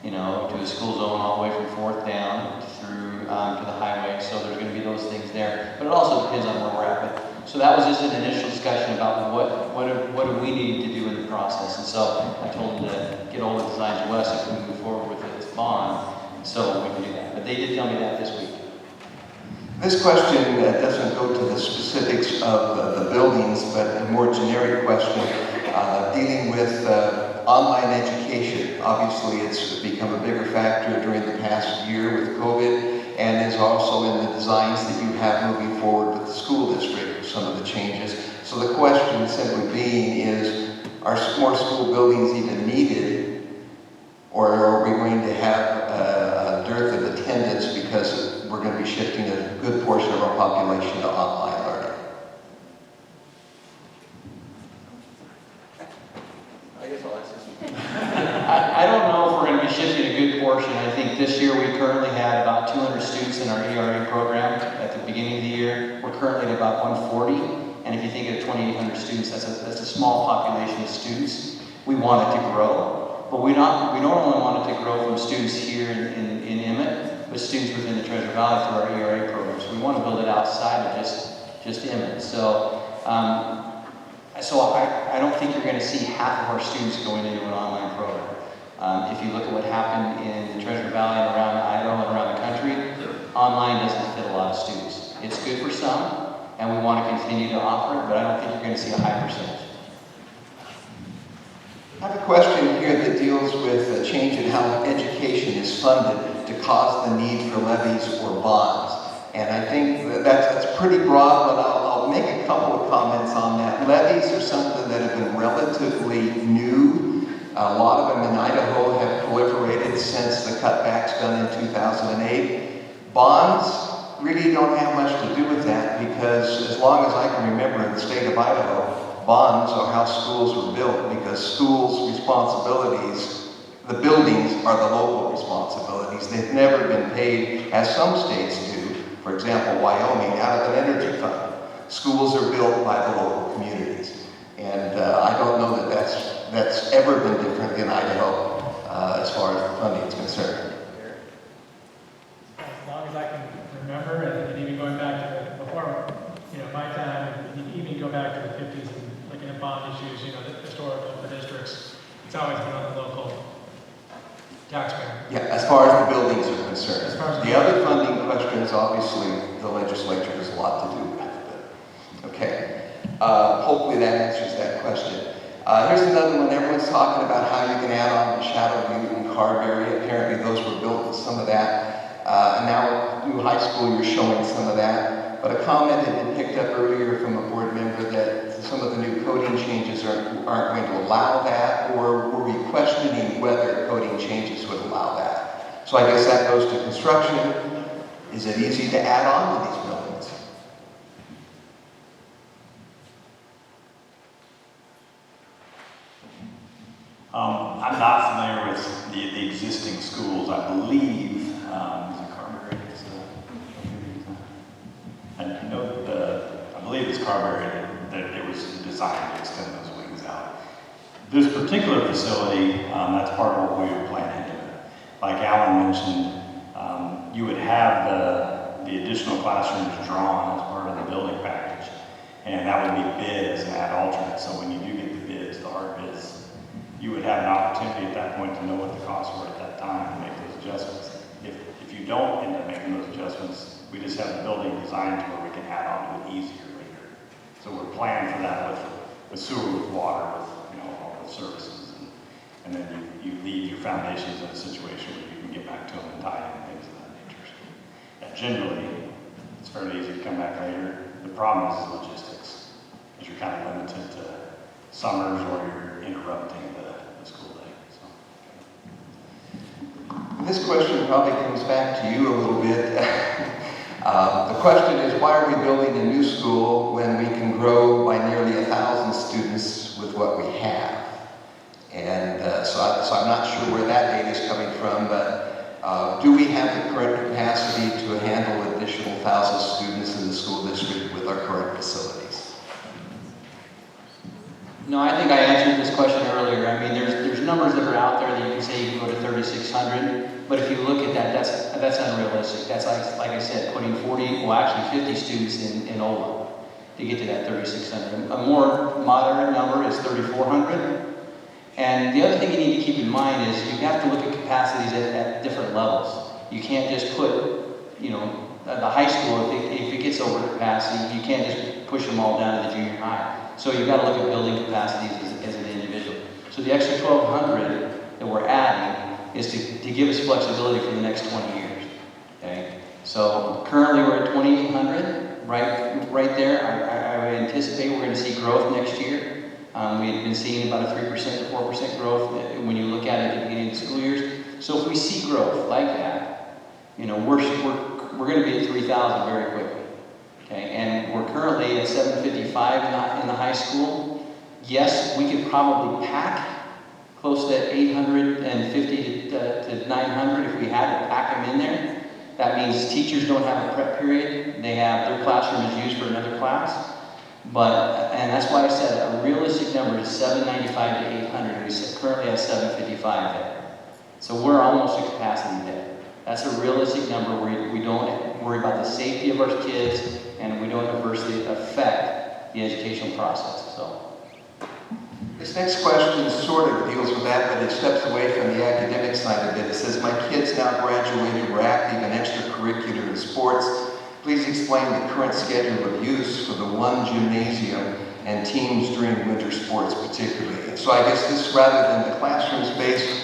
to a school zone all the way from 4th down through to the highway. So there's going to be those things there, but it also depends on where we're at. But, so that was just an initial discussion about what do we need to do in the process. And so I told them to get all the designs west if we move forward with this bond, so we can do that. But they did tell me that this week. This question doesn't go to the specifics of the buildings, but a more generic question dealing with online education. Obviously, it's become a bigger factor during the past year with COVID, and is also in the designs that you have moving forward with the school district, some of the changes. So the question simply being is, are more school buildings even needed, or are we going to have a dearth of attendance because we're going to be shifting a good portion of our population to online learning? I guess I'll ask this one. I don't know if we're going to be shifting a good portion. I think this year we currently had about 200 students in our ERA program at the beginning of the year. We're currently at about 140. And if you think of 2,800 students, that's a small population of students. We want it to grow. But we don't only want it to grow from students here in Emmett, but students within the Treasure Valley through our ERA program. So we want to build it outside of just Emmett. So I don't think you're going to see half of our students going into an online program. If you look at what happened in the Treasure Valley and around Idaho and around the country, online doesn't fit a lot of students. It's good for some, and we want to continue to offer it, but I don't think you're going to see a high percentage. I have a question here that deals with a change in how education is funded to cause the need for levies or bonds. And I think that's pretty broad, but I'll make a couple of comments on that. Levies are something that have been relatively new. A lot of them in Idaho have proliferated since the cutbacks done in 2008. Bonds really don't have much to do with that, because as long as I can remember in the state of Idaho, bonds are how schools were built, because schools' responsibilities, the buildings are the local responsibilities. They've never been paid, as some states do, for example, Wyoming, out of an energy fund. Schools are built by the local communities. And I don't know that that's ever been different in Idaho as far as the funding is concerned. As long as I can remember, and even going back to before, my time, and even go back to the 50s and looking at bond issues, the historical for districts, it's always been on the local taxpayer. Yeah, as far as the buildings are concerned. As far as the other funding questions, obviously, the legislature has a lot to do with. Okay. Hopefully that answers that question. Here's another one. Everyone's talking about how you can add on Shadow Butte and Carberry. Apparently those were built with some of that. And now new high school, you're showing some of that. But a comment had been picked up earlier from a board member that some of the new coding changes aren't going to allow that, or were we questioning whether coding changes would allow that? So I guess that goes to construction. Is it easy to add on to these buildings? I'm not familiar with the existing schools. I believe, is it Carberry? I believe it's Carberry that it was designed to extend those wings out. This particular facility, that's part of what we were planning to do. Like Alan mentioned, you would have the additional classrooms drawn as part of the building package, and that would be bid as an ad alternate. So when you do get the bids, the hard bids, you would have an opportunity at that point to know what the costs were at that time and make those adjustments. If you don't end up making those adjustments, we just have the building designed to where we can add on to it easier later. So we're planning for that with sewer, with water, with all the services, and then you leave your foundations in a situation where you can get back to them and tie in things of that nature. And generally, it's fairly easy to come back later. The problem is logistics, because you're kind of limited to summers or you're interrupting the school day. So. This question probably comes back to you a little bit. The question is, why are we building a new school when we can grow by nearly 1,000 students with what we have? And so I'm not sure where that data is coming from, but do we have the current capacity to handle additional 1,000 students in the school district with our current facilities? No, I think I answered this question earlier. I mean, there's numbers that are out there that you can say you can go to 3,600, but if you look at that, that's unrealistic. That's like I said, putting 50 students in OLA to get to that 3,600. A more moderate number is 3,400. And the other thing you need to keep in mind is you have to look at capacities at different levels. You can't just put, at the high school, if it gets over capacity, you can't just push them all down to the junior high. So you've got to look at building capacities as an individual. So the extra 1,200 that we're adding is to give us flexibility for the next 20 years. Okay. So currently we're at 2,800, right there. I would anticipate we're going to see growth next year. We've been seeing about a 3% to 4% growth when you look at it at the beginning of the school years. So if we see growth like that, we're going to be at 3,000 very quickly. Okay, and we're currently at 755 in the high school. Yes, we could probably pack close to 850 to 900 if we had to pack them in there. That means teachers don't have a prep period. Their classroom is used for another class. And that's why I said a realistic number is 795 to 800. We currently have 755 there. So we're almost at capacity there. That's a realistic number where we don't worry about the safety of our kids and we don't adversely affect the educational process. So. This next question sort of deals with that, but it steps away from the academic side of it. It says, my kids now graduated, were active in extracurricular and sports. Please explain the current schedule of use for the one gymnasium and teams during winter sports particularly. So I guess this, rather than the classroom space,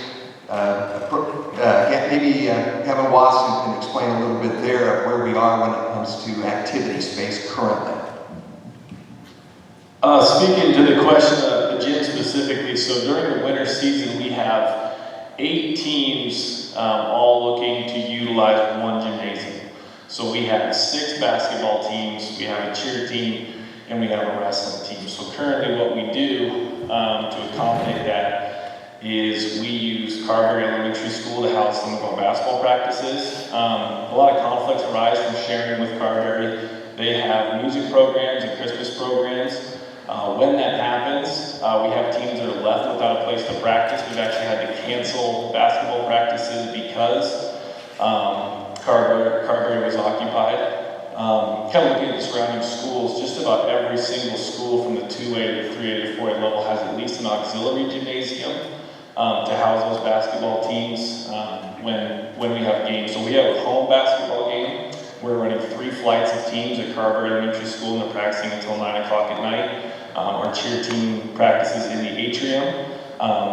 maybe Kevin Watson can explain a little bit there of where we are when it comes to activity space currently. Speaking to the question of the gym specifically, so during the winter season we have 8 teams all looking to utilize one gymnasium. So we have 6 basketball teams, we have a cheer team, and we have a wrestling team. So currently what we do to accommodate that is we use Carberry Elementary School to house some of our basketball practices. A lot of conflicts arise from sharing with Carberry. They have music programs and Christmas programs. When that happens, we have teams that are left without a place to practice. We've actually had to cancel basketball practices because Carberry was occupied. Kind of looking at the surrounding schools, just about every single school from the 2A to 3A to 4A level has at least an auxiliary gymnasium to house those basketball teams when we have games. So we have a home basketball game. We're running 3 flights of teams at Carberry Elementary School and they're practicing until 9 o'clock at night. Our cheer team practices in the atrium,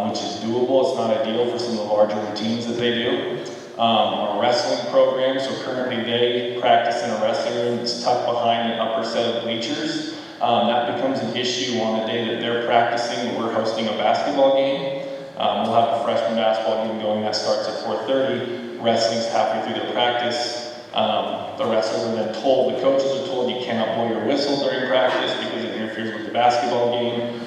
which is doable. It's not ideal for some of the larger routines that they do. Our wrestling program, so currently they practice in a wrestling room that's tucked behind an upper set of bleachers. That becomes an issue on the day that they're practicing, when we're hosting a basketball game. We'll have a freshman basketball game going that starts at 4:30. Wrestling's halfway through their practice. The wrestlers are then told, the coaches are told, you cannot blow your whistle during practice because it interferes with the basketball game.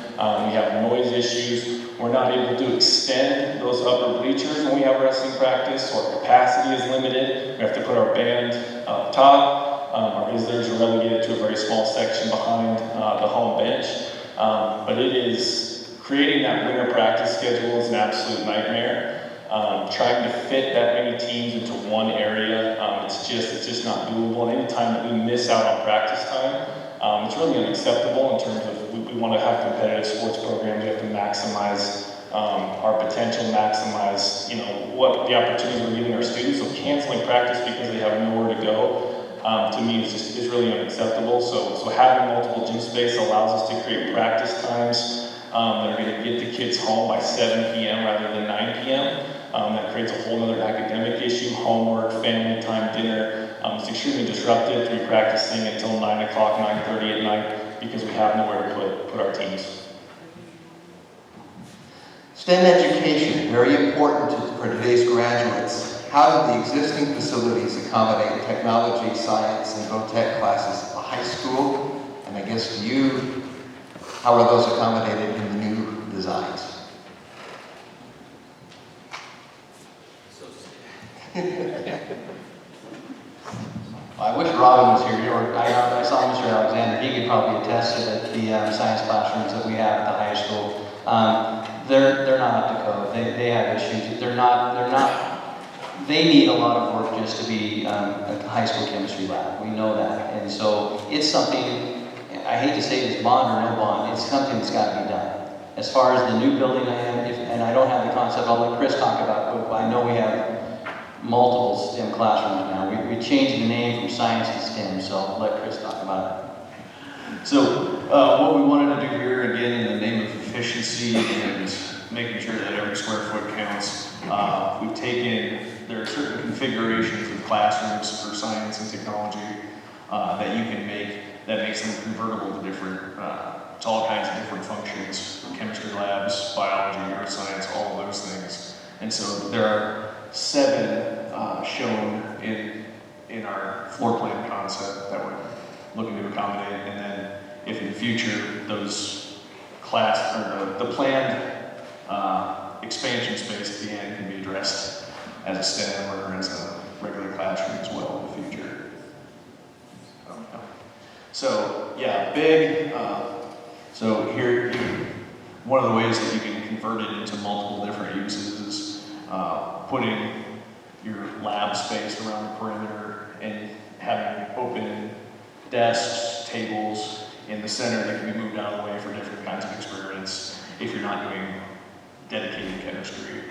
We have noise issues. We're not able to extend those upper bleachers when we have wrestling practice, so our capacity is limited. We have to put our band up top. Our visitors are relegated to a very small section behind the home bench. But it is, creating that winter practice schedule is an absolute nightmare. Trying to fit that many teams into one area, it's just not doable. And any time that we miss out on practice time, it's really unacceptable in terms of we want to have competitive sports programs. We have to maximize our potential, maximize what the opportunities we're giving our students. So canceling practice because they have nowhere to go, to me is really unacceptable. So having multiple gym space allows us to create practice times that are going to get the kids home by 7 p.m. rather than 9 p.m. That creates a whole other academic issue, homework, family time, dinner. It's extremely disruptive to be practicing until 9 o'clock, 9:30 at night because we have nowhere to put our teams. STEM education, very important for today's graduates. How do the existing facilities accommodate technology, science, and vo-tech classes at the high school? And I guess to you, how are those accommodated in the new designs? I wish Robin was here, or I saw Mr. Alexander. He could probably attest to the science classrooms that we have at the high school. They're not up to code. They have issues. They need a lot of work just to be a high school chemistry lab. We know that, and so it's something. I hate to say this, bond or no bond. It's something that's got to be done. As far as the new building, and I don't have the concept. I'll let Chris talk about it, but I know we have multiple STEM classrooms now. We changed the name from science to STEM, so I'll let Chris talk about it. So what we wanted to do here, again, in the name of efficiency and making sure that every square foot counts, we've taken, there are certain configurations of classrooms for science and technology that you can make that makes them convertible to different, to all kinds of different functions, chemistry labs, biology, neuroscience, all of those things. And so there are 7 shown in our floor plan concept that we're looking to accommodate, and then if in the future those the planned expansion space at the end can be addressed as a STEM or as a regular classroom as well in the future. So yeah, big. So here, one of the ways that you can convert it into multiple different uses is putting your lab space around the perimeter and having open desks, tables in the center that can be moved out of the way for different kinds of experiments if you're not doing dedicated chemistry.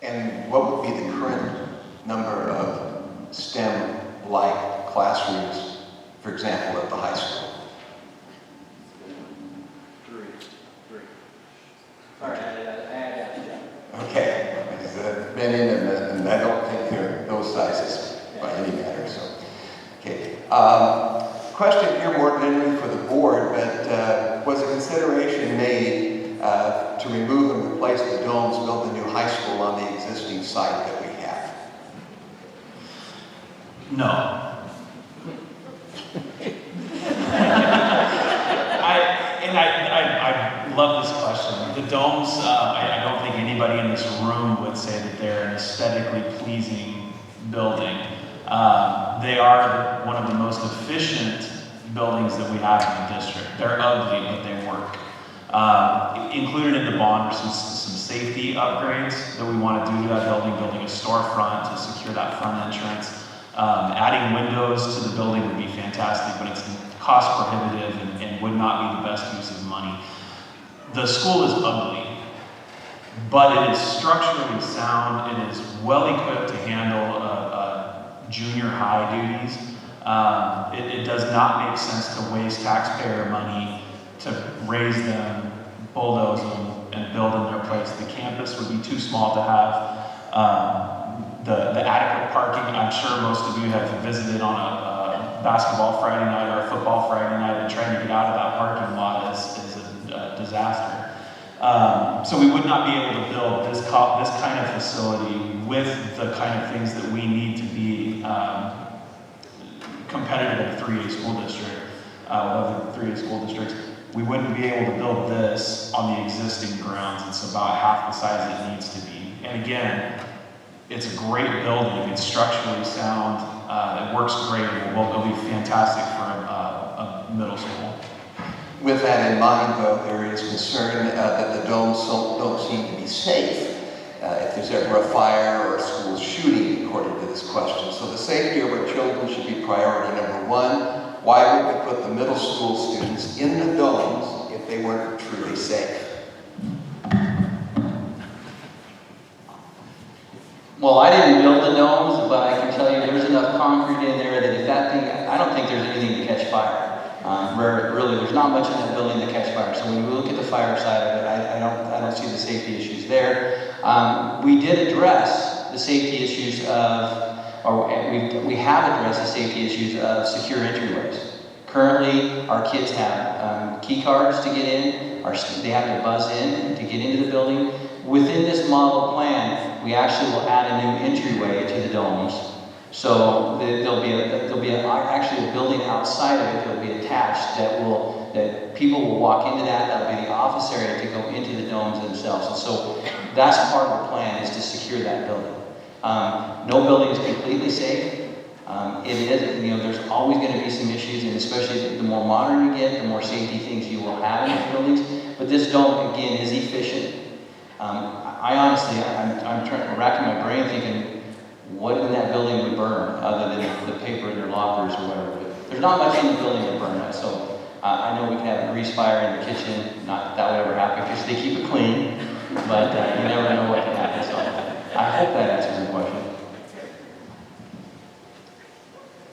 And what would be the current number of STEM-like classrooms, for example, at the high school? 3. Sorry, I had Okay, I've been in and I don't think they're those sizes by any matter, so. Okay, question here more generally for the board, but was a consideration made to remove and replace the domes, build a new high school on the existing site that we have? No. I love this question. The domes, I don't think anybody in this room would say that they're an aesthetically pleasing building. They are one of the most efficient buildings that we have in the district. They're ugly, but they work. Included in the bond are some safety upgrades that we want to do to that building a storefront to secure that front entrance. Adding windows to the building would be fantastic, but it's cost prohibitive and would not be the best use of money. The school is ugly, but it is structurally sound. It is well equipped to handle junior high duties. It does not make sense to waste taxpayer money to raise them, bulldoze them, and build in their place. The campus would be too small to have the adequate parking. I'm sure most of you have visited on basketball Friday night or a football Friday night and trying to get out of that parking lot is a disaster. So we would not be able to build this kind of facility with the kind of things that we need to be competitive at a 3A school district, with other 3A school districts. We wouldn't be able to build this on the existing grounds. It's about half the size it needs to be. And again, it's a great building. It's structurally sound. It works great. It'll be fantastic for a middle school. With that in mind, though, there is concern that the domes don't seem to be safe if there's ever a fire or a school shooting, according to this question. So the safety of our children should be priority number one. Why would we put the middle school students in the domes if they weren't truly safe? Well, I didn't build the domes, but I can tell you there's enough concrete in there that if that thing, I don't think there's anything to catch fire. Really, there's not much in that building to catch fire. So when we look at the fire side of it, I don't see the safety issues there. We did address the safety issues we have addressed the safety issues of secure entryways. Currently, our kids have key cards to get in, they have to buzz in to get into the building. Within this model plan, we actually will add a new entryway to the domes. So there'll be actually a building outside of it that'll be attached that people will walk into that. That'll be the office area to go into the domes themselves. And so that's part of the plan, is to secure that building. No building is completely safe. There's always going to be some issues, and especially the more modern you get, the more safety things you will have in the buildings. But this dome, again, is efficient. I honestly, I'm racking my brain thinking, what in that building would burn other than the paper in their lockers or whatever. But there's not much in the building to burn. So I know we can have a grease fire in the kitchen. Not that that would ever happen because they keep it clean, but you never know what can happen. So I hope that answers your question.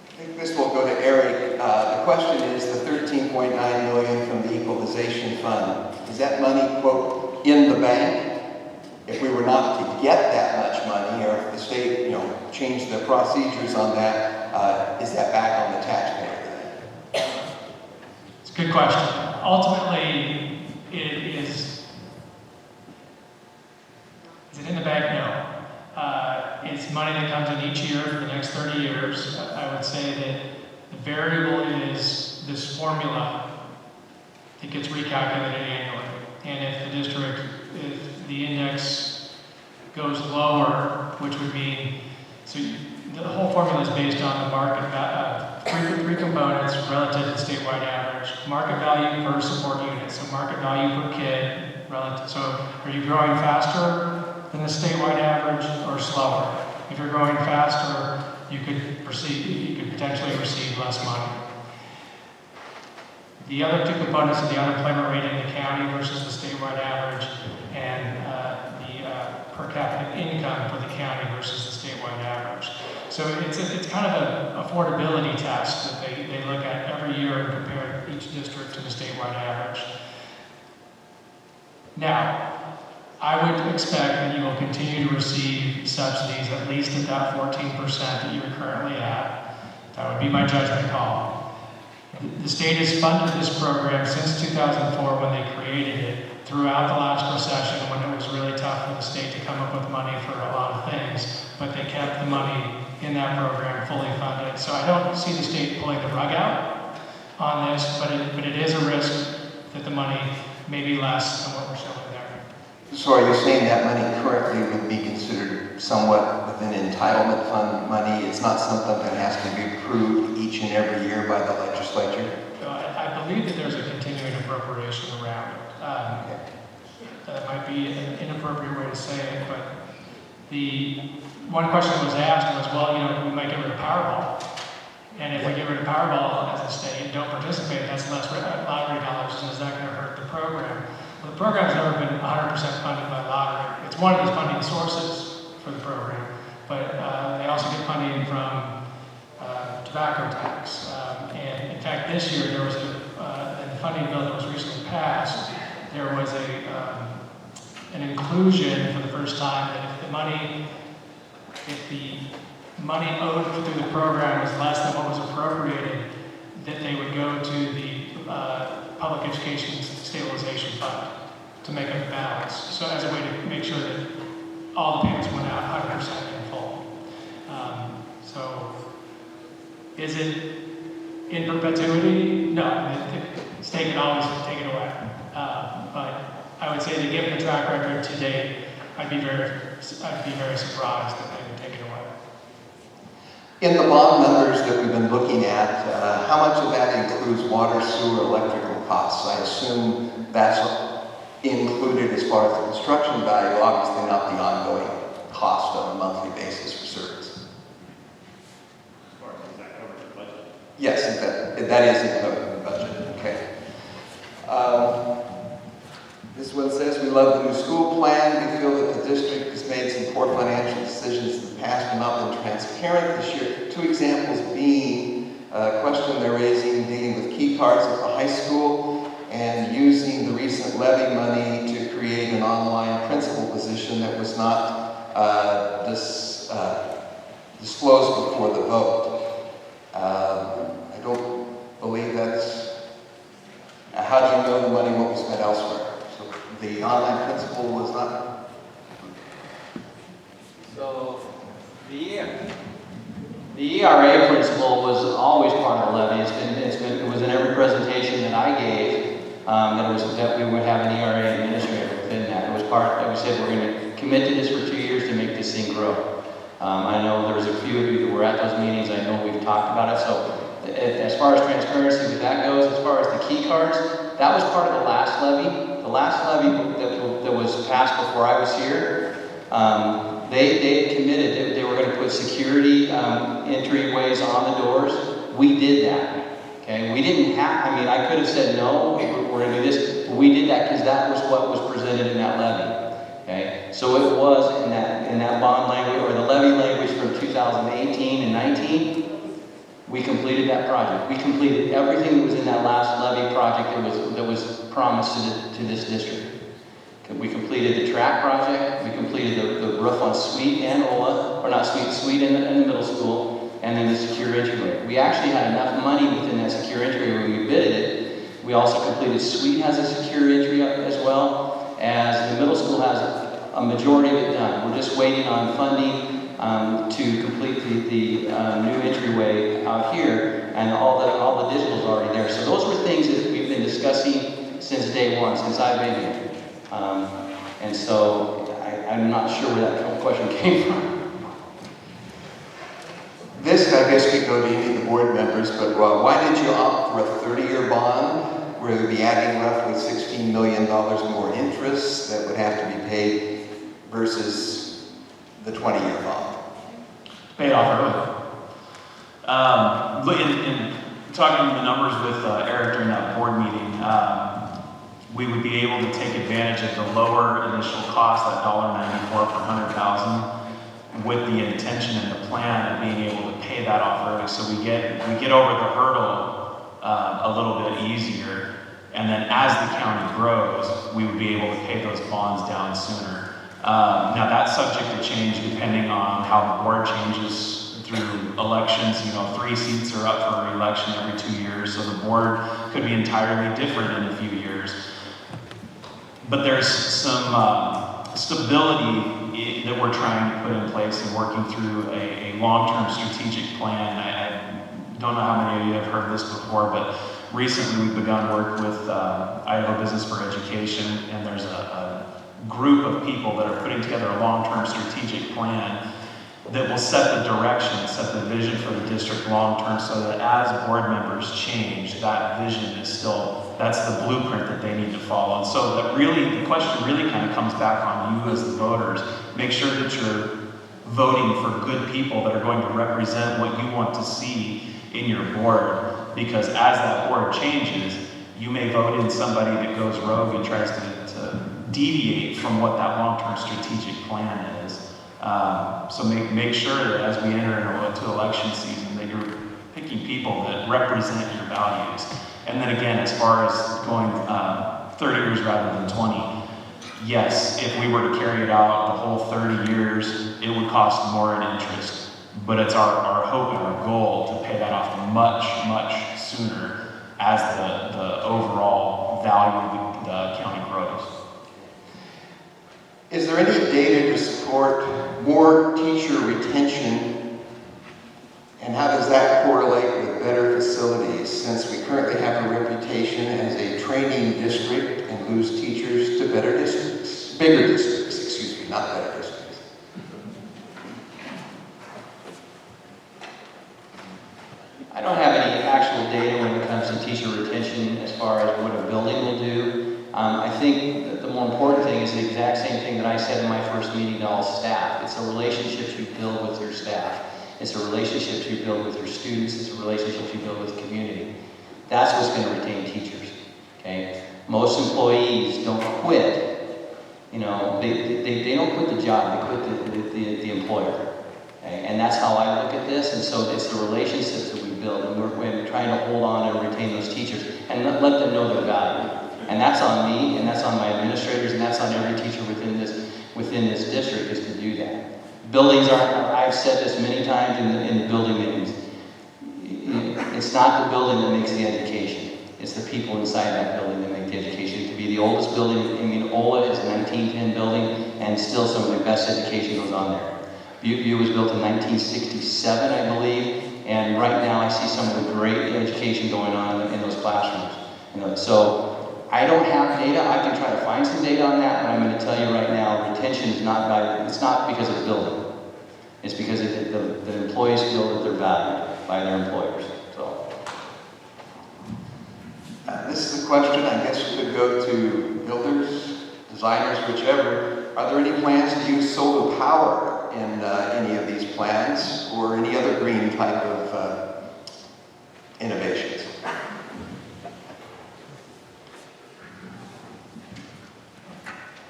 I think this will go to Eric. The question is the $13.9 million from the equalization fund. Is that money, quote, in the bank? If we were not to get that much money, or if the state, changed the procedures on that, is that back on the taxpayer then? It's a good question. Ultimately, is it in the bank? No. It's money that comes in each year for the next 30 years. I would say that the variable is this formula that gets recalculated annually. And if the index goes lower, which would mean, the whole formula is based on the market, three components relative to the statewide average. Market value per support unit, so market value per kid relative. So are you growing faster than the statewide average or slower? If you're growing faster, you could potentially receive less money. The other two components are the unemployment rate in the county versus the statewide average, and the per capita income for the county versus the statewide average. So it's kind of an affordability test that they look at every year and compare each district to the statewide average. Now, I would expect that you will continue to receive subsidies at least at that 14% that you're currently at. That would be my judgment call. The state has funded this program since 2004 when they created it, throughout the last recession when it was really tough for the state to come up with money for a lot of things, but they kept the money in that program fully funded. So I don't see the state pulling the rug out on this, but it is a risk that the money may be less than what we're showing there. So are you saying that money currently would be considered somewhat within entitlement fund money? It's not something that has to be approved each and every year by the legislature? I believe that there's a continuing appropriation around it. That might be an inappropriate way to say it, but the one question that was asked was, well, we might get rid of Powerball. And if we get rid of Powerball as a state and don't participate, that's less lottery dollars, and is that going to hurt the program? Well, the program's never been 100% funded by lottery. It's one of the funding sources for the program, but they also get funding from tobacco tax. And in fact, this year there was in the funding bill that was recently passed, there was an inclusion for the first time that if the money owed through the program was less than what was appropriated, that they would go to the Public Education Stabilization Fund to make up the balance. So as a way to make sure that all the payments went out 100% in full. So is it in perpetuity? No, state can always take it away. But I would say that given the track record to date, I'd be very surprised that they would take it away. In the bond numbers that we've been looking at, how much of that includes water, sewer, electrical costs? I assume that's included as far as the construction value, obviously not the ongoing cost on a monthly basis for service. As far as that covers the budget? Yes, that is included in the budget. Okay. This one says, we love the new school plan. We feel that the district has made some poor financial decisions in the past and not been transparent this year. Two examples being a question they're raising dealing with key cards at the high school and using the recent levy money to create an online principal position that was not disclosed before the vote. I don't believe that's... how do you know the money won't be spent elsewhere? So the online principal was not... So the ERA principle was always part of the levy. It was in every presentation that I gave that we would have an ERA administrator within that. It was part. We said we're going to commit to this for 2 years to make this thing grow. I know there was a few of you that were at those meetings. I know we've talked about it. So as far as transparency with that goes, as far as the key cards, that was part of the last levy. The last levy that was passed before I was here. They had committed that they were going to put security entryways on the doors. We did that. Okay, we didn't have. I mean, I could have said no. We're going to do this, but we did that because that was what was presented in that levy. Okay, so it was in that bond language or the levy language from 2018 and 19. We completed that project. We completed everything that was in that last levy project that was promised to this district. We completed the track project, we completed the roof on Sweet and Ola, or not Sweet in the middle school, and then the secure entryway. We actually had enough money within that secure entryway when we bidded it. We also completed Sweet has a secure entry as well, as the middle school has a majority of it done. We're just waiting on funding to complete the new entryway out here, and all the digital's already there. So those were things that we've been discussing since day one, since I've been here. And so I'm not sure where that question came from. This, I guess, could go to any of the board members, but why did you opt for a 30-year bond where you'd be adding roughly $16 million more interest that would have to be paid versus the 20-year bond? Paid off early. In talking the numbers with Eric during that board meeting, we would be able to take advantage of the lower initial cost, that $1.94 per 100,000, with the intention and the plan of being able to pay that off early. So we get over the hurdle a little bit easier, and then as the county grows, we would be able to pay those bonds down sooner. Now that's subject to change depending on how the board changes through elections. 3 seats are up for re-election every 2 years, so the board could be entirely different in a few years. But there's some stability that we're trying to put in place and working through a long-term strategic plan. I don't know how many of you have heard this before, but recently we've begun work with Idaho Business for Education, and there's a group of people that are putting together a long-term strategic plan that will set the direction, set the vision for the district long-term, so that as board members change, that vision is still, that's the blueprint that they need to follow. And so that really, the question really kind of comes back on you as the voters. Make sure that you're voting for good people that are going to represent what you want to see in your board, because as that board changes, you may vote in somebody that goes rogue and tries to deviate from what that long-term strategic plan is. So make sure that as we enter into election season that you're picking people that represent your values. And then again, as far as going 30 years rather than 20, yes, if we were to carry it out the whole 30 years, it would cost more in interest. but it's our hope and our goal to pay that off much sooner as the overall value of the county grows. Is there any data to support more teacher retention, and how does that correlate with better facilities, since we currently have a reputation as a training district and lose teachers to bigger districts, not better districts? I don't have any actual data when it comes to teacher retention as far as what a building will do. I think that the more important thing is the exact same thing that I said in my first meeting to all staff. It's the relationships you build with your staff. It's the relationships you build with your students. It's the relationships you build with the community. That's what's going to retain teachers. Okay? Most employees don't quit. You know, they don't quit the job. They quit the employer. Okay? And that's how I look at this. And so it's the relationships that we build, and we're trying to hold on and retain those teachers and let them know their value. And that's on me, and that's on my administrators, and that's on every teacher within this district, is to do that. Buildings aren't, I've said this many times in the building meetings, it's not the building that makes the education. It's the people inside that building that make the education. It could be the oldest building. I mean, Ola is a 1910 building, and still some of the best education goes on there. Butte was built in 1967, I believe, and right now I see some of the great education going on in those classrooms. You know, so I don't have data. I can try to find some data on that, but I'm going to tell you right now, retention is it's not because of the building. It's because the employees feel that they're valued by their employers. So this is a question I guess we could go to builders, designers, whichever. Are there any plans to use solar power in any of these plans, or any other green type of innovations?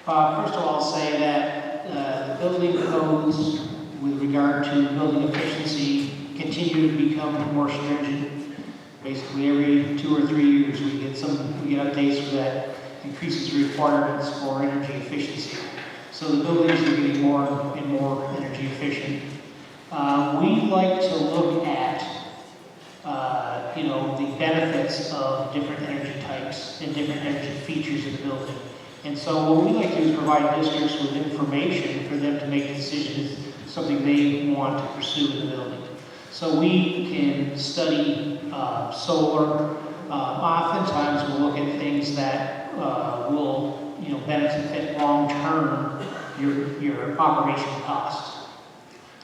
First of all, I'll say that the building codes with regard to building efficiency continue to become more stringent. Basically, every 2 or 3 years we get updates that increases requirements for energy efficiency. So the buildings are getting more and more energy efficient. We like to look at the benefits of different energy types and different energy features of the building. And so what we like to do is provide districts with information for them to make decisions, something they want to pursue in the building. So we can study solar. Oftentimes we'll look at things that will benefit long-term your operational costs.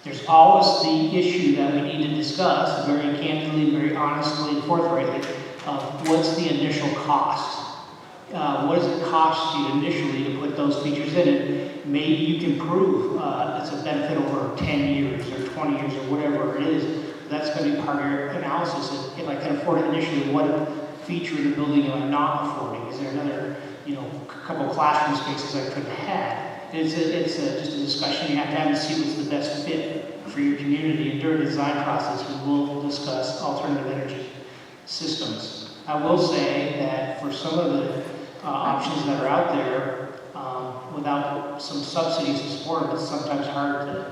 There's always the issue that we need to discuss very candidly, very honestly, and forthrightly of what's the initial cost. What does it cost you initially to put those features in it? Maybe you can prove it's a benefit over 10 years or 20 years or whatever it is. That's going to be part of your analysis. If I can afford it initially, what feature of the building am I not affording? Is there another, couple of classroom spaces I could have had? It's just a discussion you have to have to see what's the best fit for your community. And during the design process, we will discuss alternative energy systems. I will say that for some of the options that are out there, without some subsidies to support, it's sometimes hard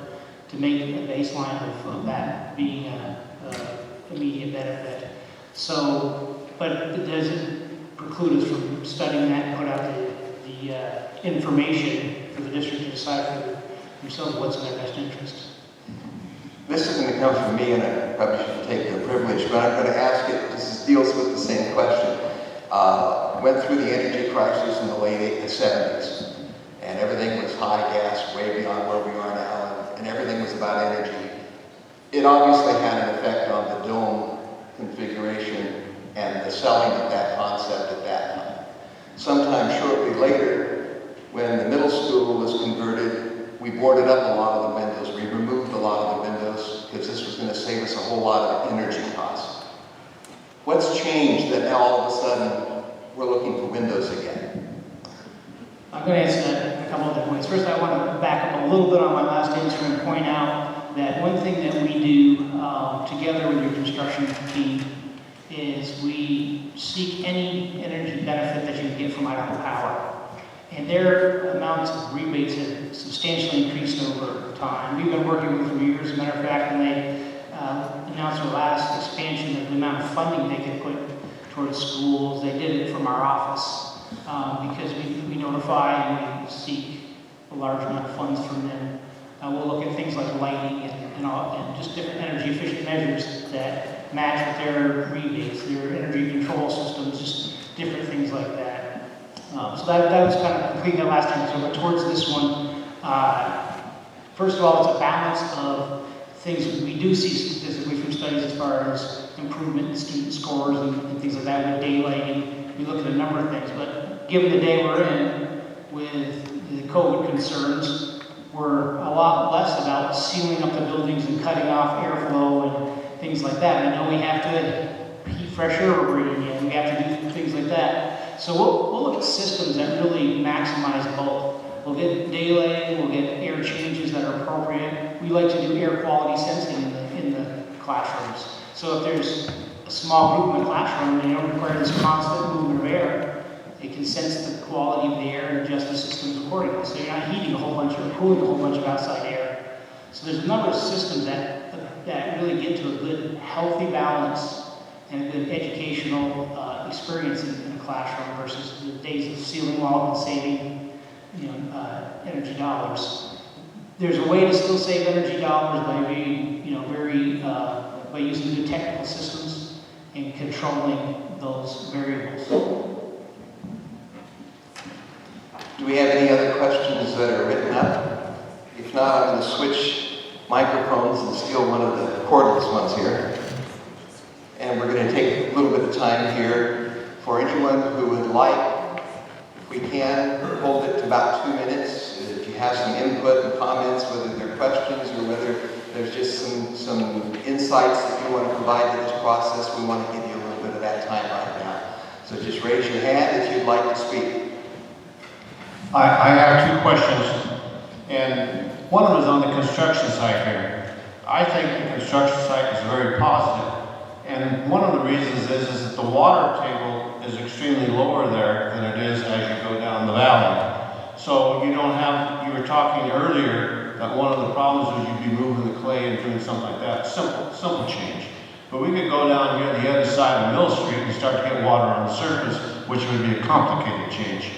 to make a baseline of that being an immediate benefit. So, but it doesn't preclude us from studying that and put out the information for the district to decide for themselves what's in their best interest. This is going to come from me, and I probably shouldn't take the privilege, but I'm going to ask it. This deals with the same question. Went through the energy crisis in the late 70s, and everything was high gas, way beyond where we are now, and everything was about energy. It obviously had an effect on the dome configuration and the selling of that concept at that time. Sometime shortly later, when the middle school was converted, we boarded up a lot of the windows. We removed a lot of the windows because this was going to save us a whole lot of energy costs. What's changed that now all of a sudden we're looking for windows again? I'm going to answer a couple other points. First, I want to back up a little bit on my last answer and point out that one thing that we do together with your construction team is we seek any energy benefit that you can get from Idaho Power. And their amounts of rebates have substantially increased over time. We've been working with them for years. As a matter of fact, when they announced their last expansion of the amount of funding they could put towards schools, they did it from our office because we notify and we seek a large amount of funds from them. We'll look at things like lighting and just different energy efficient measures that match with their rebates, their energy control systems, just different things like that. So that was kind of completing that last time. So towards this one, first of all, it's a balance of things we do see statistically from studies as far as improvement in student scores and things like that with daylighting. We look at a number of things, but given the day we're in with the COVID concerns, we're a lot less about sealing up the buildings and cutting off airflow and things like that. I know we have to heat fresh air we're bringing in, we have to do things like that. So we'll look at systems that really maximize both. We'll get daylighting, we'll get air changes that are appropriate. We like to do air quality sensing in the classrooms. So if there's a small group in the classroom and they don't require this constant movement of air, it can sense the quality of the air and adjust the systems accordingly. So you're not heating a whole bunch or cooling a whole bunch of outside air. So there's a number of systems that really get to a good, healthy balance and a good educational experience in the classroom versus the days of sealing off and saving energy dollars. There's a way to still save energy dollars by being, by using new technical systems and controlling those variables. Do we have any other questions that are written up? If not, I'm going to switch microphones and steal one of the cordless ones here. And we're going to take a little bit of time here for anyone who would like, if we can, hold it to about 2 minutes. If you have some input and comments, whether they're questions or whether there's just some insights that you want to provide to this process, we want to give you a little bit of that time right now. So just raise your hand if you'd like to speak. I have 2 questions, and one of them is on the construction site here. I think the construction site is very positive, and one of the reasons is that the water table is extremely lower there than it is as you go down the valley. So you don't have, you were talking earlier that one of the problems is you'd be moving the clay and doing something like that. Simple change. But we could go down here the other side of Mill Street and start to get water on the surface, which would be a complicated change.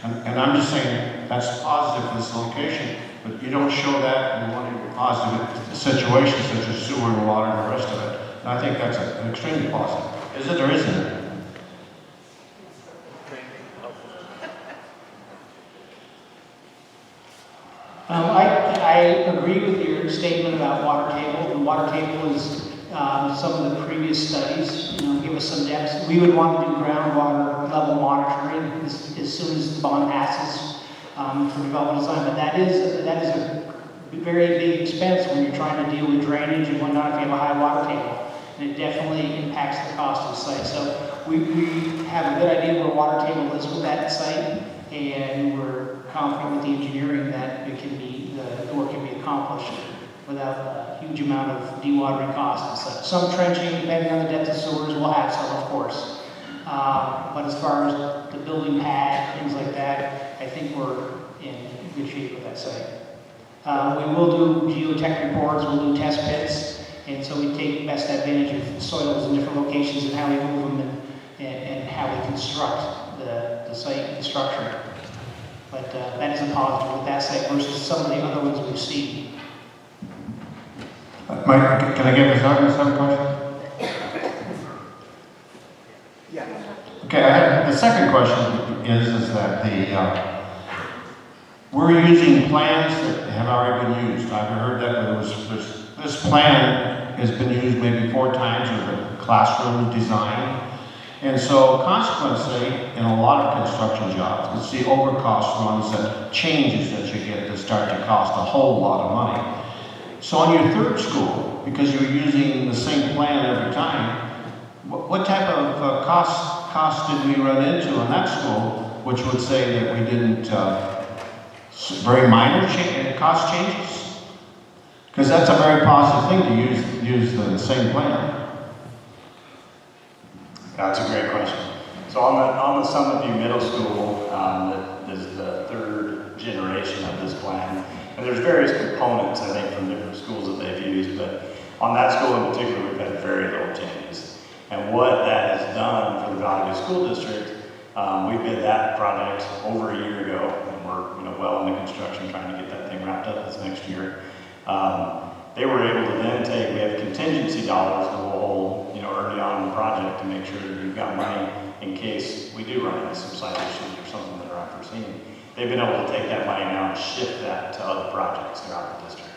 And I'm just saying that's positive for this location, but you don't show that in one of your positive situations such as sewer and water and the rest of it. And I think that's an extremely positive. Is it or isn't it? I agree with your statement about water table. The water table is some of the previous studies, give us some depth. We would want to do groundwater level monitoring as soon as the bond passes for development design. But that is a very big expense when you're trying to deal with drainage and whatnot if you have a high water table. And it definitely impacts the cost of the site. So we have a good idea where water table is with that site, and we're confident with the engineering that the work can be accomplished without a huge amount of dewatering costs and such. Some trenching, depending on the depth of sewers, we'll have some, of course. But as far as the building pad, things like that, I think we're in good shape with that site. We will do geotech reports, we'll do test pits, and so we take best advantage of soils in different locations and how we move them and how we construct the site and the structure. But that is a positive with that site versus some of the other ones we've seen. Mike, can I give a second question? Yeah. Okay, the second question is that we're using plans that have already been used. I've heard that this plan has been used maybe 4 times with the classroom design. And so consequently, in a lot of construction jobs, it's the overcost runs and changes that you get that start to cost a whole lot of money. So on your third school, because you're using the same plan every time, what type of cost did we run into on that school, which would say that we didn't, very minor cost changes? Because that's a very positive thing to use the same plan. That's a great question. So on the Summit View Middle School, that is the third generation of this plan. And there's various components, I think, from different schools that they've used, but on that school in particular, we've had very little changes. And what that has done for the Valley View School District, we bid that project over a year ago, and we're well into construction, trying to get that thing wrapped up this next year. They were able to then we have contingency dollars that we'll hold, early on in the project to make sure that we've got money in case we do run into some site issues or something that are unforeseen. They've been able to take that money now and shift that to other projects throughout the district.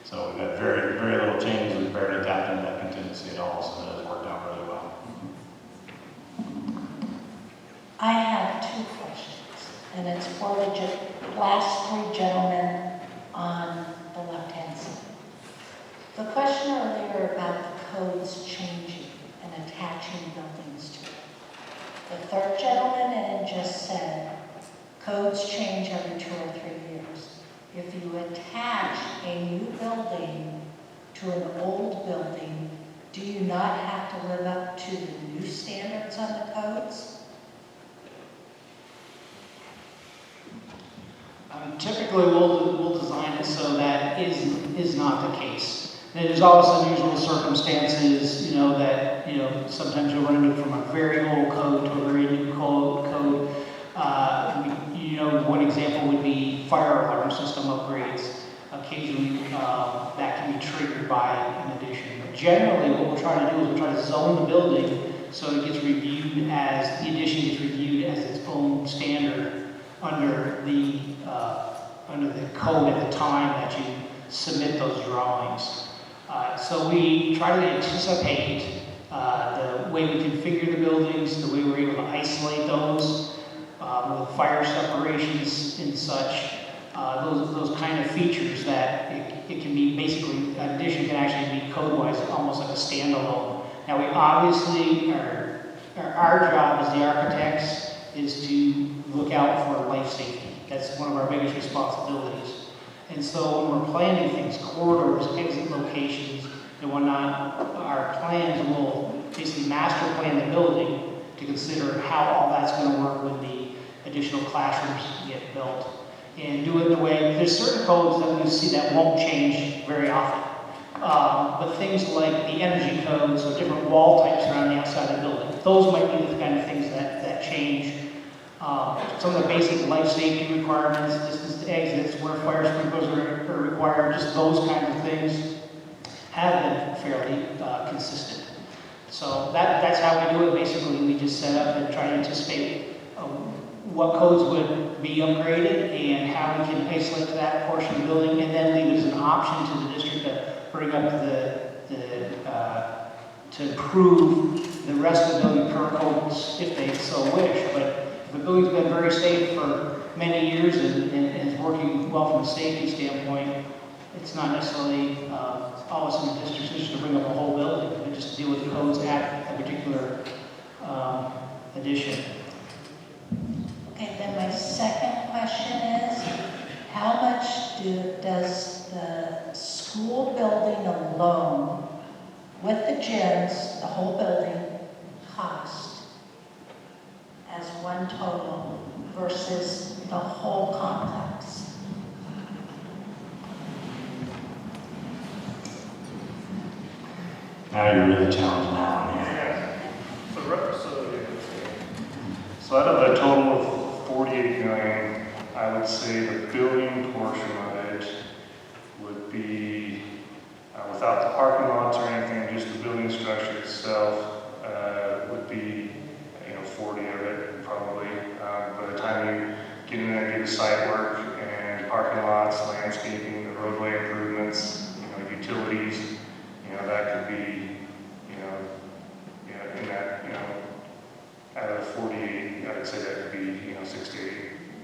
So we've had very, very little change. We've barely tapped into that contingency at all, so that has worked out really well. I have two questions, and it's for the last three gentlemen on the left-hand side. The question earlier about the codes changing and attaching buildings to it. The third gentleman just said codes change every 2 or 3 years. If you attach a new building to an old building, do you not have to live up to the new standards on the codes? Typically, we'll design it so that is not the case. There's always unusual circumstances, that sometimes you'll run into from a very old code to a very new code. One example would be fire alarm system upgrades. Occasionally, that can be triggered by an addition. But generally, what we're trying to do is we're trying to zone the building so it gets reviewed as the addition gets reviewed as its own standard under the code at the time that you submit those drawings. So we try to anticipate the way we configure the buildings, the way we're able to isolate those with fire separations and such. Those kind of features that it can be basically, an addition can actually be code-wise almost like a standalone. Now we obviously, our job as the architects is to look out for life safety. That's one of our biggest responsibilities. And so when we're planning things, corridors, exit locations, and whatnot, our plans will basically master plan the building to consider how all that's going to work when the additional classrooms get built. And do it in a way, there's certain codes that we see that won't change very often. But things like the energy codes or different wall types around the outside of the building, those might be the kind of things that change. Some of the basic life safety requirements, distance to exits, where fire sprinklers are required, just those kinds of things have been fairly consistent. So that's how we do it. Basically, we just set up and try to anticipate what codes would be upgraded and how we can isolate that portion of the building, and then leave it as an option to the district to bring up to improve the rest of the building per codes if they so wish. But the building's been very safe for many years and is working well from a safety standpoint. It's not necessarily always in the district's interest to bring up a whole building, but just deal with the codes at a particular addition. Okay, then my second question is, how much does the school building alone, with the gyms, the whole building, cost as one total versus the whole complex? Now you're really challenging that one here. So out of a total of 48 million, I would say the building portion of it would be, without the parking lots or anything, just the building structure itself would be, 40 of it probably. By the time you get in there and do the site work and parking lots, landscaping, the roadway improvements, utilities, that could be, in that, out of 48, I'd say that could be, 6 to 8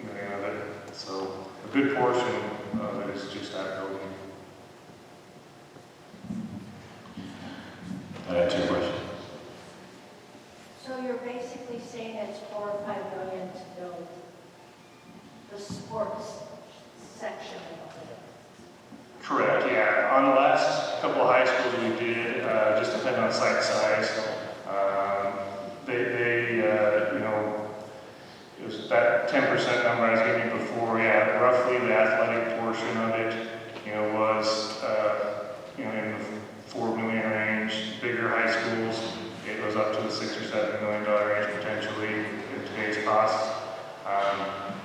million of it. So a good portion of it is just that building. That answer your question? So you're basically saying it's $4 or $5 million to build the sports section of it? Correct, yeah. On the last couple of high schools we did, just depending on site size, they 10% number I was giving you before, yeah, roughly the athletic portion of it, was, in the 4 million range. Bigger high schools, it goes up to the $6 or $7 million range potentially in today's costs.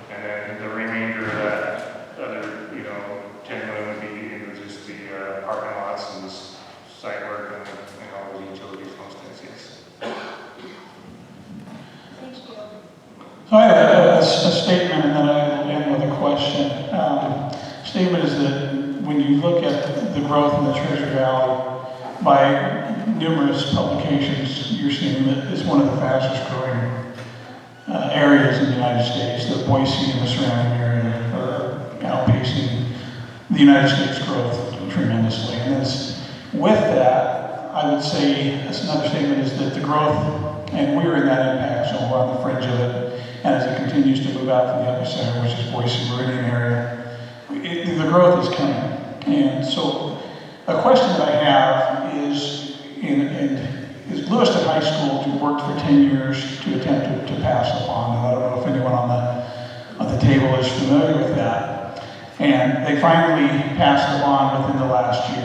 And then the remainder of that other, 10 million would be into just the parking lots and the site work and all the utilities, most things, yes. So I have a statement and then I will end with a question. Statement is that when you look at the growth in the Treasure Valley, by numerous publications, you're seeing that it's one of the fastest growing areas in the United States. That Boise and the surrounding area are outpacing the United States growth tremendously. And that's, with that, I would say, that's another statement, is that the growth, and we're in that impact zone, we're on the fringe of it, and as it continues to move out to the epicenter, which is Boise Meridian area, the growth is coming. And so a question that I have is Lewiston High School worked for 10 years to attempt to pass the bond. And I don't know if anyone on the table is familiar with that. And they finally passed the bond within the last year.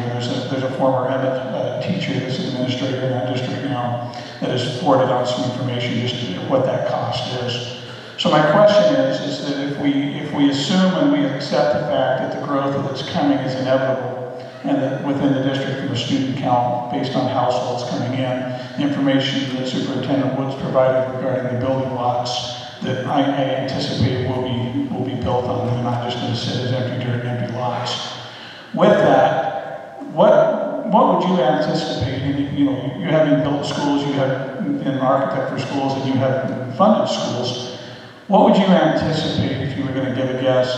There's a former Emmett teacher that's an administrator in that district now that has forwarded on some information just to what that cost is. So my question is that if we assume and we accept the fact that the growth that's coming is inevitable, and that within the district from a student count based on households coming in, the information that Superintendent Woods provided regarding the building lots that I anticipate will be built on, they're not just going to sit as empty dirt and empty lots. With that, what would you anticipate? You having built schools, you have been an architect for schools, and you have funded schools. What would you anticipate, if you were going to give a guess,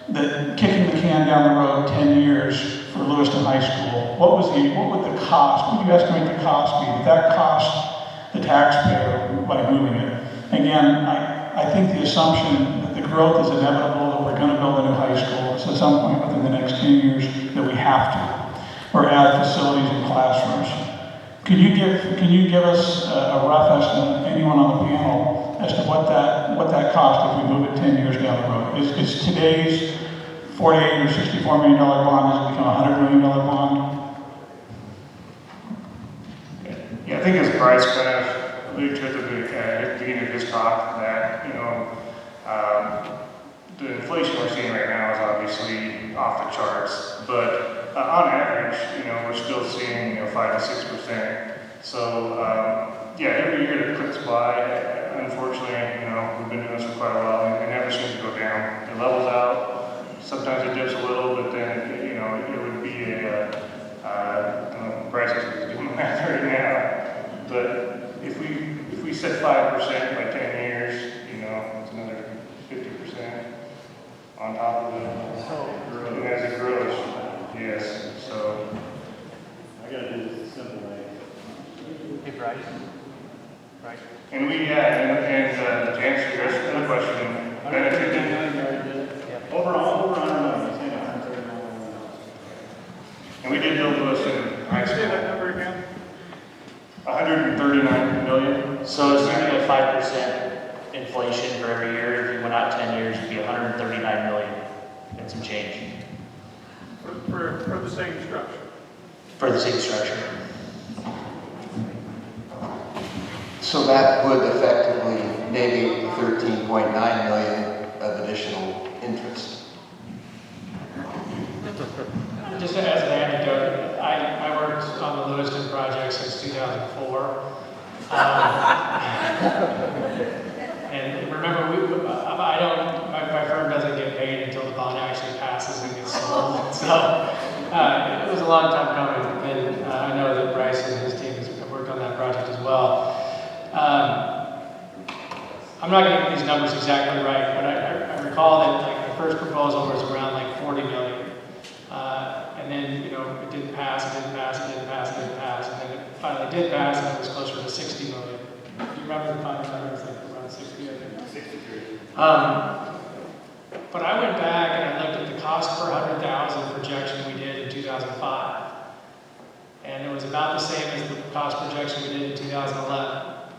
that kicking the can down the road 10 years for Lewiston High School, what would the cost, what would you estimate the cost be? Did that cost the taxpayer by moving it? Again, I think the assumption that the growth is inevitable, that we're going to build a new high school, so at some point within the next 10 years that we have to, or add facilities and classrooms. Can you give us a rough estimate, anyone on the panel, as to what that cost if we move it 10 years down the road? Is today's $48 or $64 million bond, has it become a $100 million bond? Yeah, I think as Bryce kind of alluded to at the beginning of his talk, that, the inflation we're seeing right now is obviously off the charts, but on average, we're still seeing, 5 to 6%. So, every year that clicks by, unfortunately, we've been doing this for quite a while, and it never seems to go down. It levels out. Sometimes it dips a little, but then, it would be Bryce is doing the math right now. But if we set 5% by 10 years, it's another 50% on top of it. And as it grows, yes. So I gotta do this simple way. Hey, Bryce. and to answer your other question, Overall, and we did build Lewiston High School. Say that number again. 139 million. So assuming a 5% inflation for every year, if you went out 10 years, it'd be 139 million and some change. For the same structure. For the same structure. So that would effectively negate the 13.9 million of additional interest. Just as an anecdote, I worked on the Lewiston project since 2004. And remember, my firm doesn't get paid until the bond actually passes and gets sold. So it was a long time coming, and I know that Bryce and his team have worked on that project as well. I'm not going to get these numbers exactly right, but I recall that the first proposal was around 40 million. And then, it didn't pass, and then it finally did pass, and it was closer to 60 million. Do you remember the final number? It was around 60, I think. 63. But I went back and I looked at the cost per 100,000 projection we did in 2005. And it was about the same as the cost projection we did in 2011.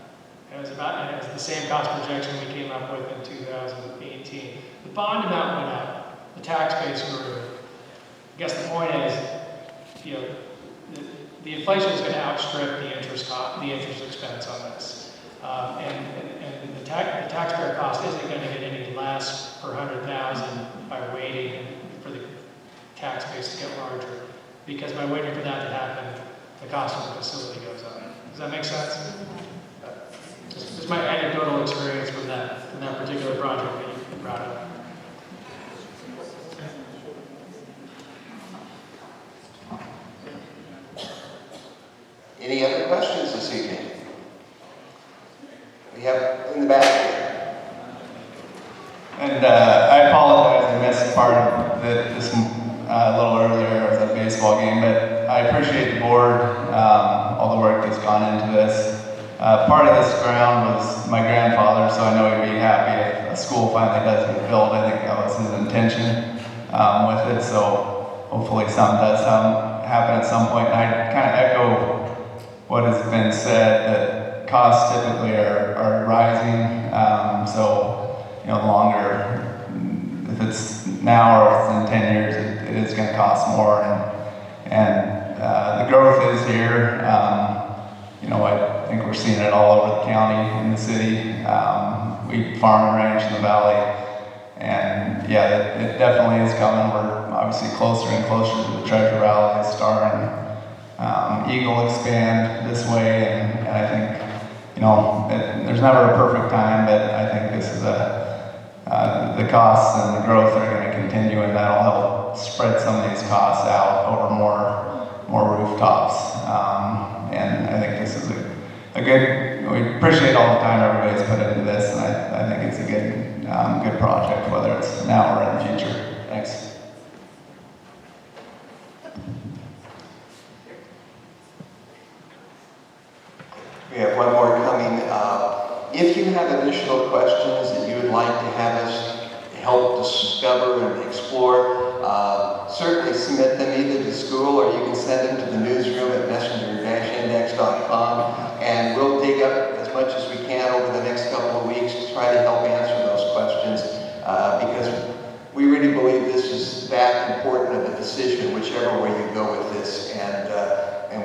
And and it was the same cost projection we came up with in 2018. The bond amount went up, the tax base grew. I guess the point is, you know, the inflation is going to outstrip the interest expense on this. And the taxpayer cost isn't going to get any less per 100,000 by waiting for the tax base to get larger. Because by waiting for that to happen, the cost of the facility goes up. Does that make sense? Just my anecdotal experience from that particular project that you brought up. Any other questions this evening? We have in the back here. And I apologize, I missed part of this a little earlier. I was at a baseball game, but I appreciate the board, all the work that's gone into this. Part of this ground was my grandfather, so I know he'd be happy if a school finally does get built. I think that was his intention with it, so hopefully something does happen at some point. And I kind of echo what has been said, that costs typically are rising, so you know, the longer, if it's now or if it's in 10 years, it is going to cost more, and the growth is here. You know, I think we're seeing it all over the county, in the city. We farm and ranch in the valley, and yeah, it definitely is coming. We're obviously closer and closer to the Treasure Valley, Star and Eagle expand this way, and I think, you know, there's never a perfect time, but I think this is the costs and the growth are going to continue, and that'll help spread some of these costs out over more rooftops. And I think this is a good, we appreciate all the time everybody's put into this, and I think it's a good project, whether it's now or in the future. Thanks. We have one more coming. If you have additional questions that you would like to have us help discover and explore, certainly submit them either to school or you can send them to the newsroom at messenger-index.com, and we'll dig up as much as we can over the next couple of weeks to try to help answer those questions, because we really believe this is that important of a decision, whichever way you go with this, and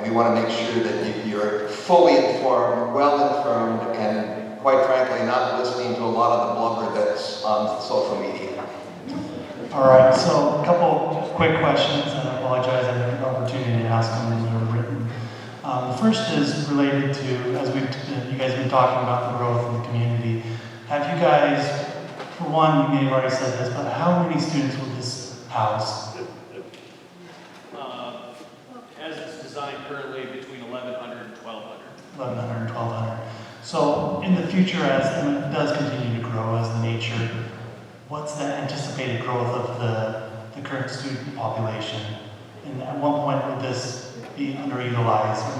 we want to make sure that you're fully informed, well informed, and quite frankly, not listening to a lot of the blubber that's on social media. All right, so a couple quick questions, and I apologize, I had an opportunity to ask them when they were written. The first is related to, as you guys have been talking about the growth in the community. Have you guys, for one, you may have already said this, but how many students will this house? As it's designed currently, between 1,100 and 1,200. 1,100 and 1,200. So in the future, as Emmett does continue to grow as the nature, what's the anticipated growth of the current student population? And at what point would this be underutilized, or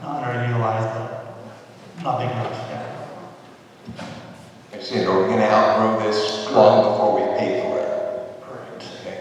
not underutilized, but not big enough yet? I see, we're going to outgrow this long before we pay for it. Correct. Okay.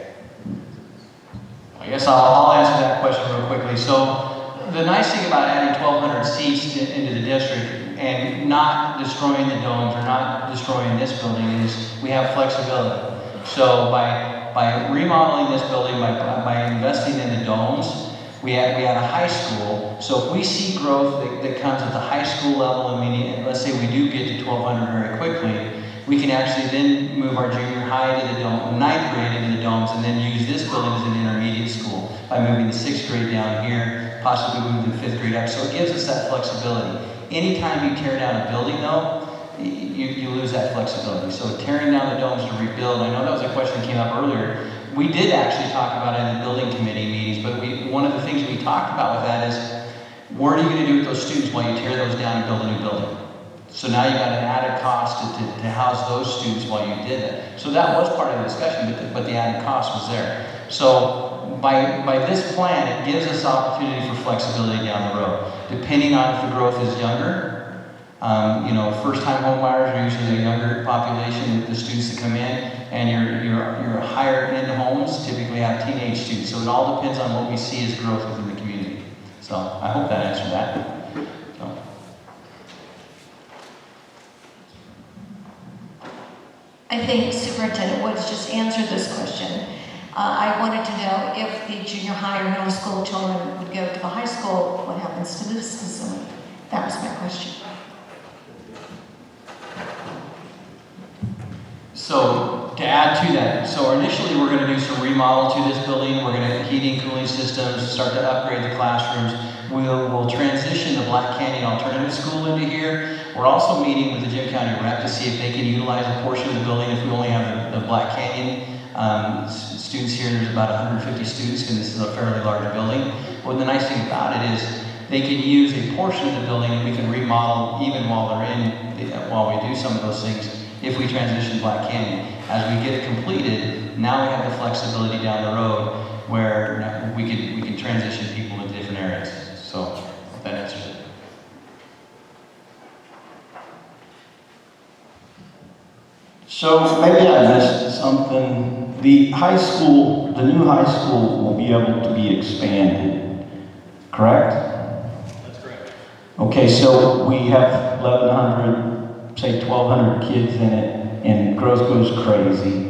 I guess I'll answer that question real quickly. So the nice thing about adding 1,200 seats into the district and not destroying the domes or not destroying this building is we have flexibility. So by remodeling this building, by investing in the domes, we had a high school. So if we see growth that comes at the high school level, and let's say we do get to 1,200 very quickly, we can actually then move our junior high to the dome, 9th grade into the domes, and then use this building as an intermediate school by moving the 6th grade down here, possibly moving the 5th grade up. So it gives us that flexibility. Anytime you tear down a building, though, you lose that flexibility. So tearing down the domes to rebuild, I know that was a question that came up earlier. We did actually talk about it in the building committee meetings, but one of the things we talked about with that is, what are you going to do with those students while you tear those down and build a new building? So now you got an added cost to house those students while you did that. So that was part of the discussion, but the added cost was there. So by this plan, it gives us opportunity for flexibility down the road. Depending on if the growth is younger, first-time home buyers are usually a younger population, the students that come in, and your higher-end homes typically have teenage students. So it all depends on what we see as growth within the community. So I hope that answered that. So. I think Superintendent Woods just answered this question. I wanted to know if the junior high or middle school children would go to the high school, what happens to this facility? That was my question. So to add to that, so initially we're going to do some remodel to this building. We're going to heating, cooling systems, start to upgrade the classrooms. We'll transition the Black Canyon Alternative School into here. We're also meeting with the Jim County Rep to see if they can utilize a portion of the building if we only have the Black Canyon students here. There's about 150 students, and this is a fairly large building. Well, the nice thing about it is they can use a portion of the building and we can remodel even while they're in, while we do some of those things. If we transition Black Canyon, as we get it completed, now we have the flexibility down the road where we can transition people into different areas. So that answers it. So maybe I missed something. The high school, the new high school will be able to be expanded, correct? That's correct. Okay, so we have 1,100, say 1,200 kids in it, and growth goes crazy.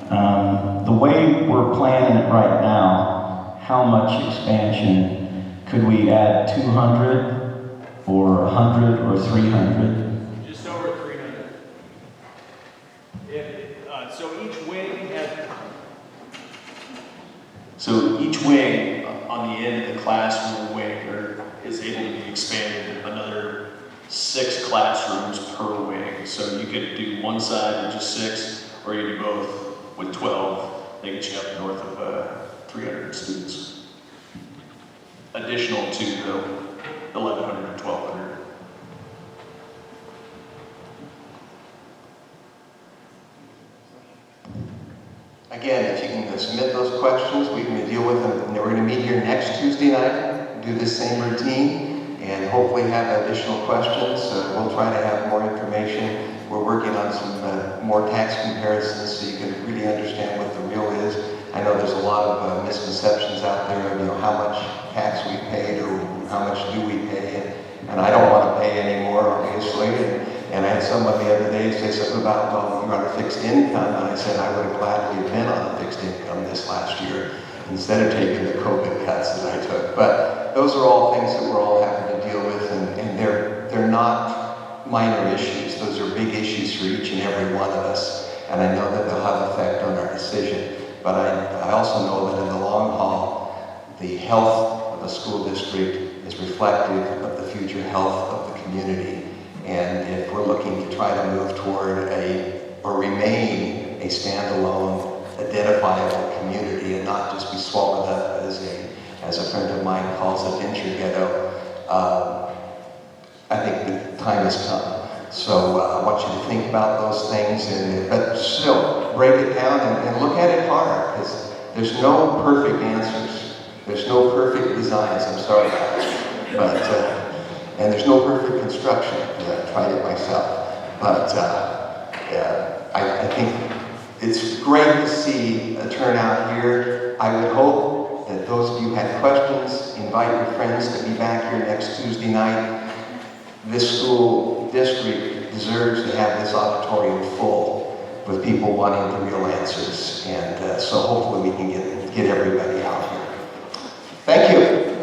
The way we're planning it right now, how much expansion? Could we add 200 or 100 or 300? Just over 300. So each wing has... So each wing on the end of the classroom wing is able to be expanded another 6 classrooms per wing. So you could do one side with just 6, or you could do both with 12. They get you up north of 300 students. Additional to the 1,100 and 1,200. Again, if you can submit those questions, we can deal with them. And we're going to meet here next Tuesday night, do this same routine, and hopefully have additional questions. We'll try to have more information. We're working on some more tax comparisons so you can really understand what the real is. I know there's a lot of misconceptions out there of how much tax we paid or how much do we pay, and I don't want to pay anymore, obviously. And I had someone the other day say something about, well, you're on a fixed income, and I said I would have gladly been on a fixed income this last year instead of taking the COVID cuts that I took. But those are all things that we're all having to deal with, and they're not minor issues. Those are big issues for each and every one of us, and I know that they'll have effect on our decision. But I also know that in the long haul, the health of a school district is reflective of the future health of the community. And if we're looking to try to move toward or remain a standalone, identifiable community and not just be swallowed up as a friend of mine calls it, venture ghetto, I think the time has come. So I want you to think about those things, but still break it down and look at it hard, because there's no perfect answers. There's no perfect designs, I'm sorry guys, but and there's no perfect construction, because I've tried it myself. But I think it's great to see a turnout here. I would hope that those of you who had questions, invite your friends to be back here next Tuesday night. This school district deserves to have this auditorium full with people wanting the real answers. And so hopefully we can get everybody out here. Thank you.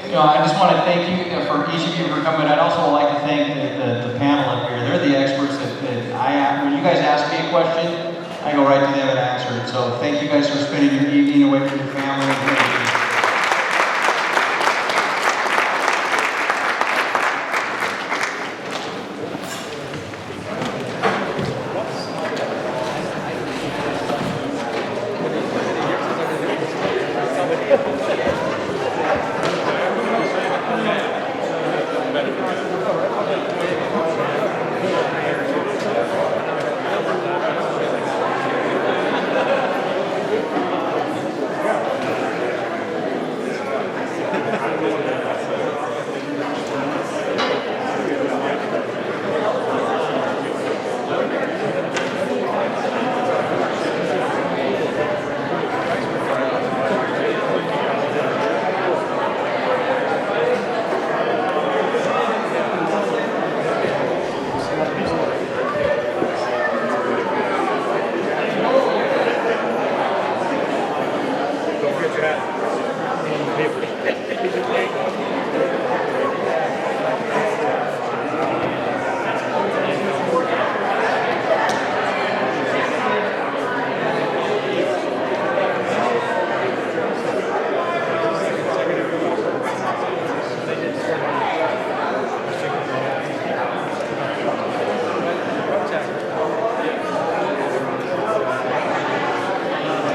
I just want to thank you for each of you for coming. I'd also like to thank the panel up here. They're the experts that when you guys ask me a question, I go right to them and answer it. So thank you guys for spending your evening away from your family.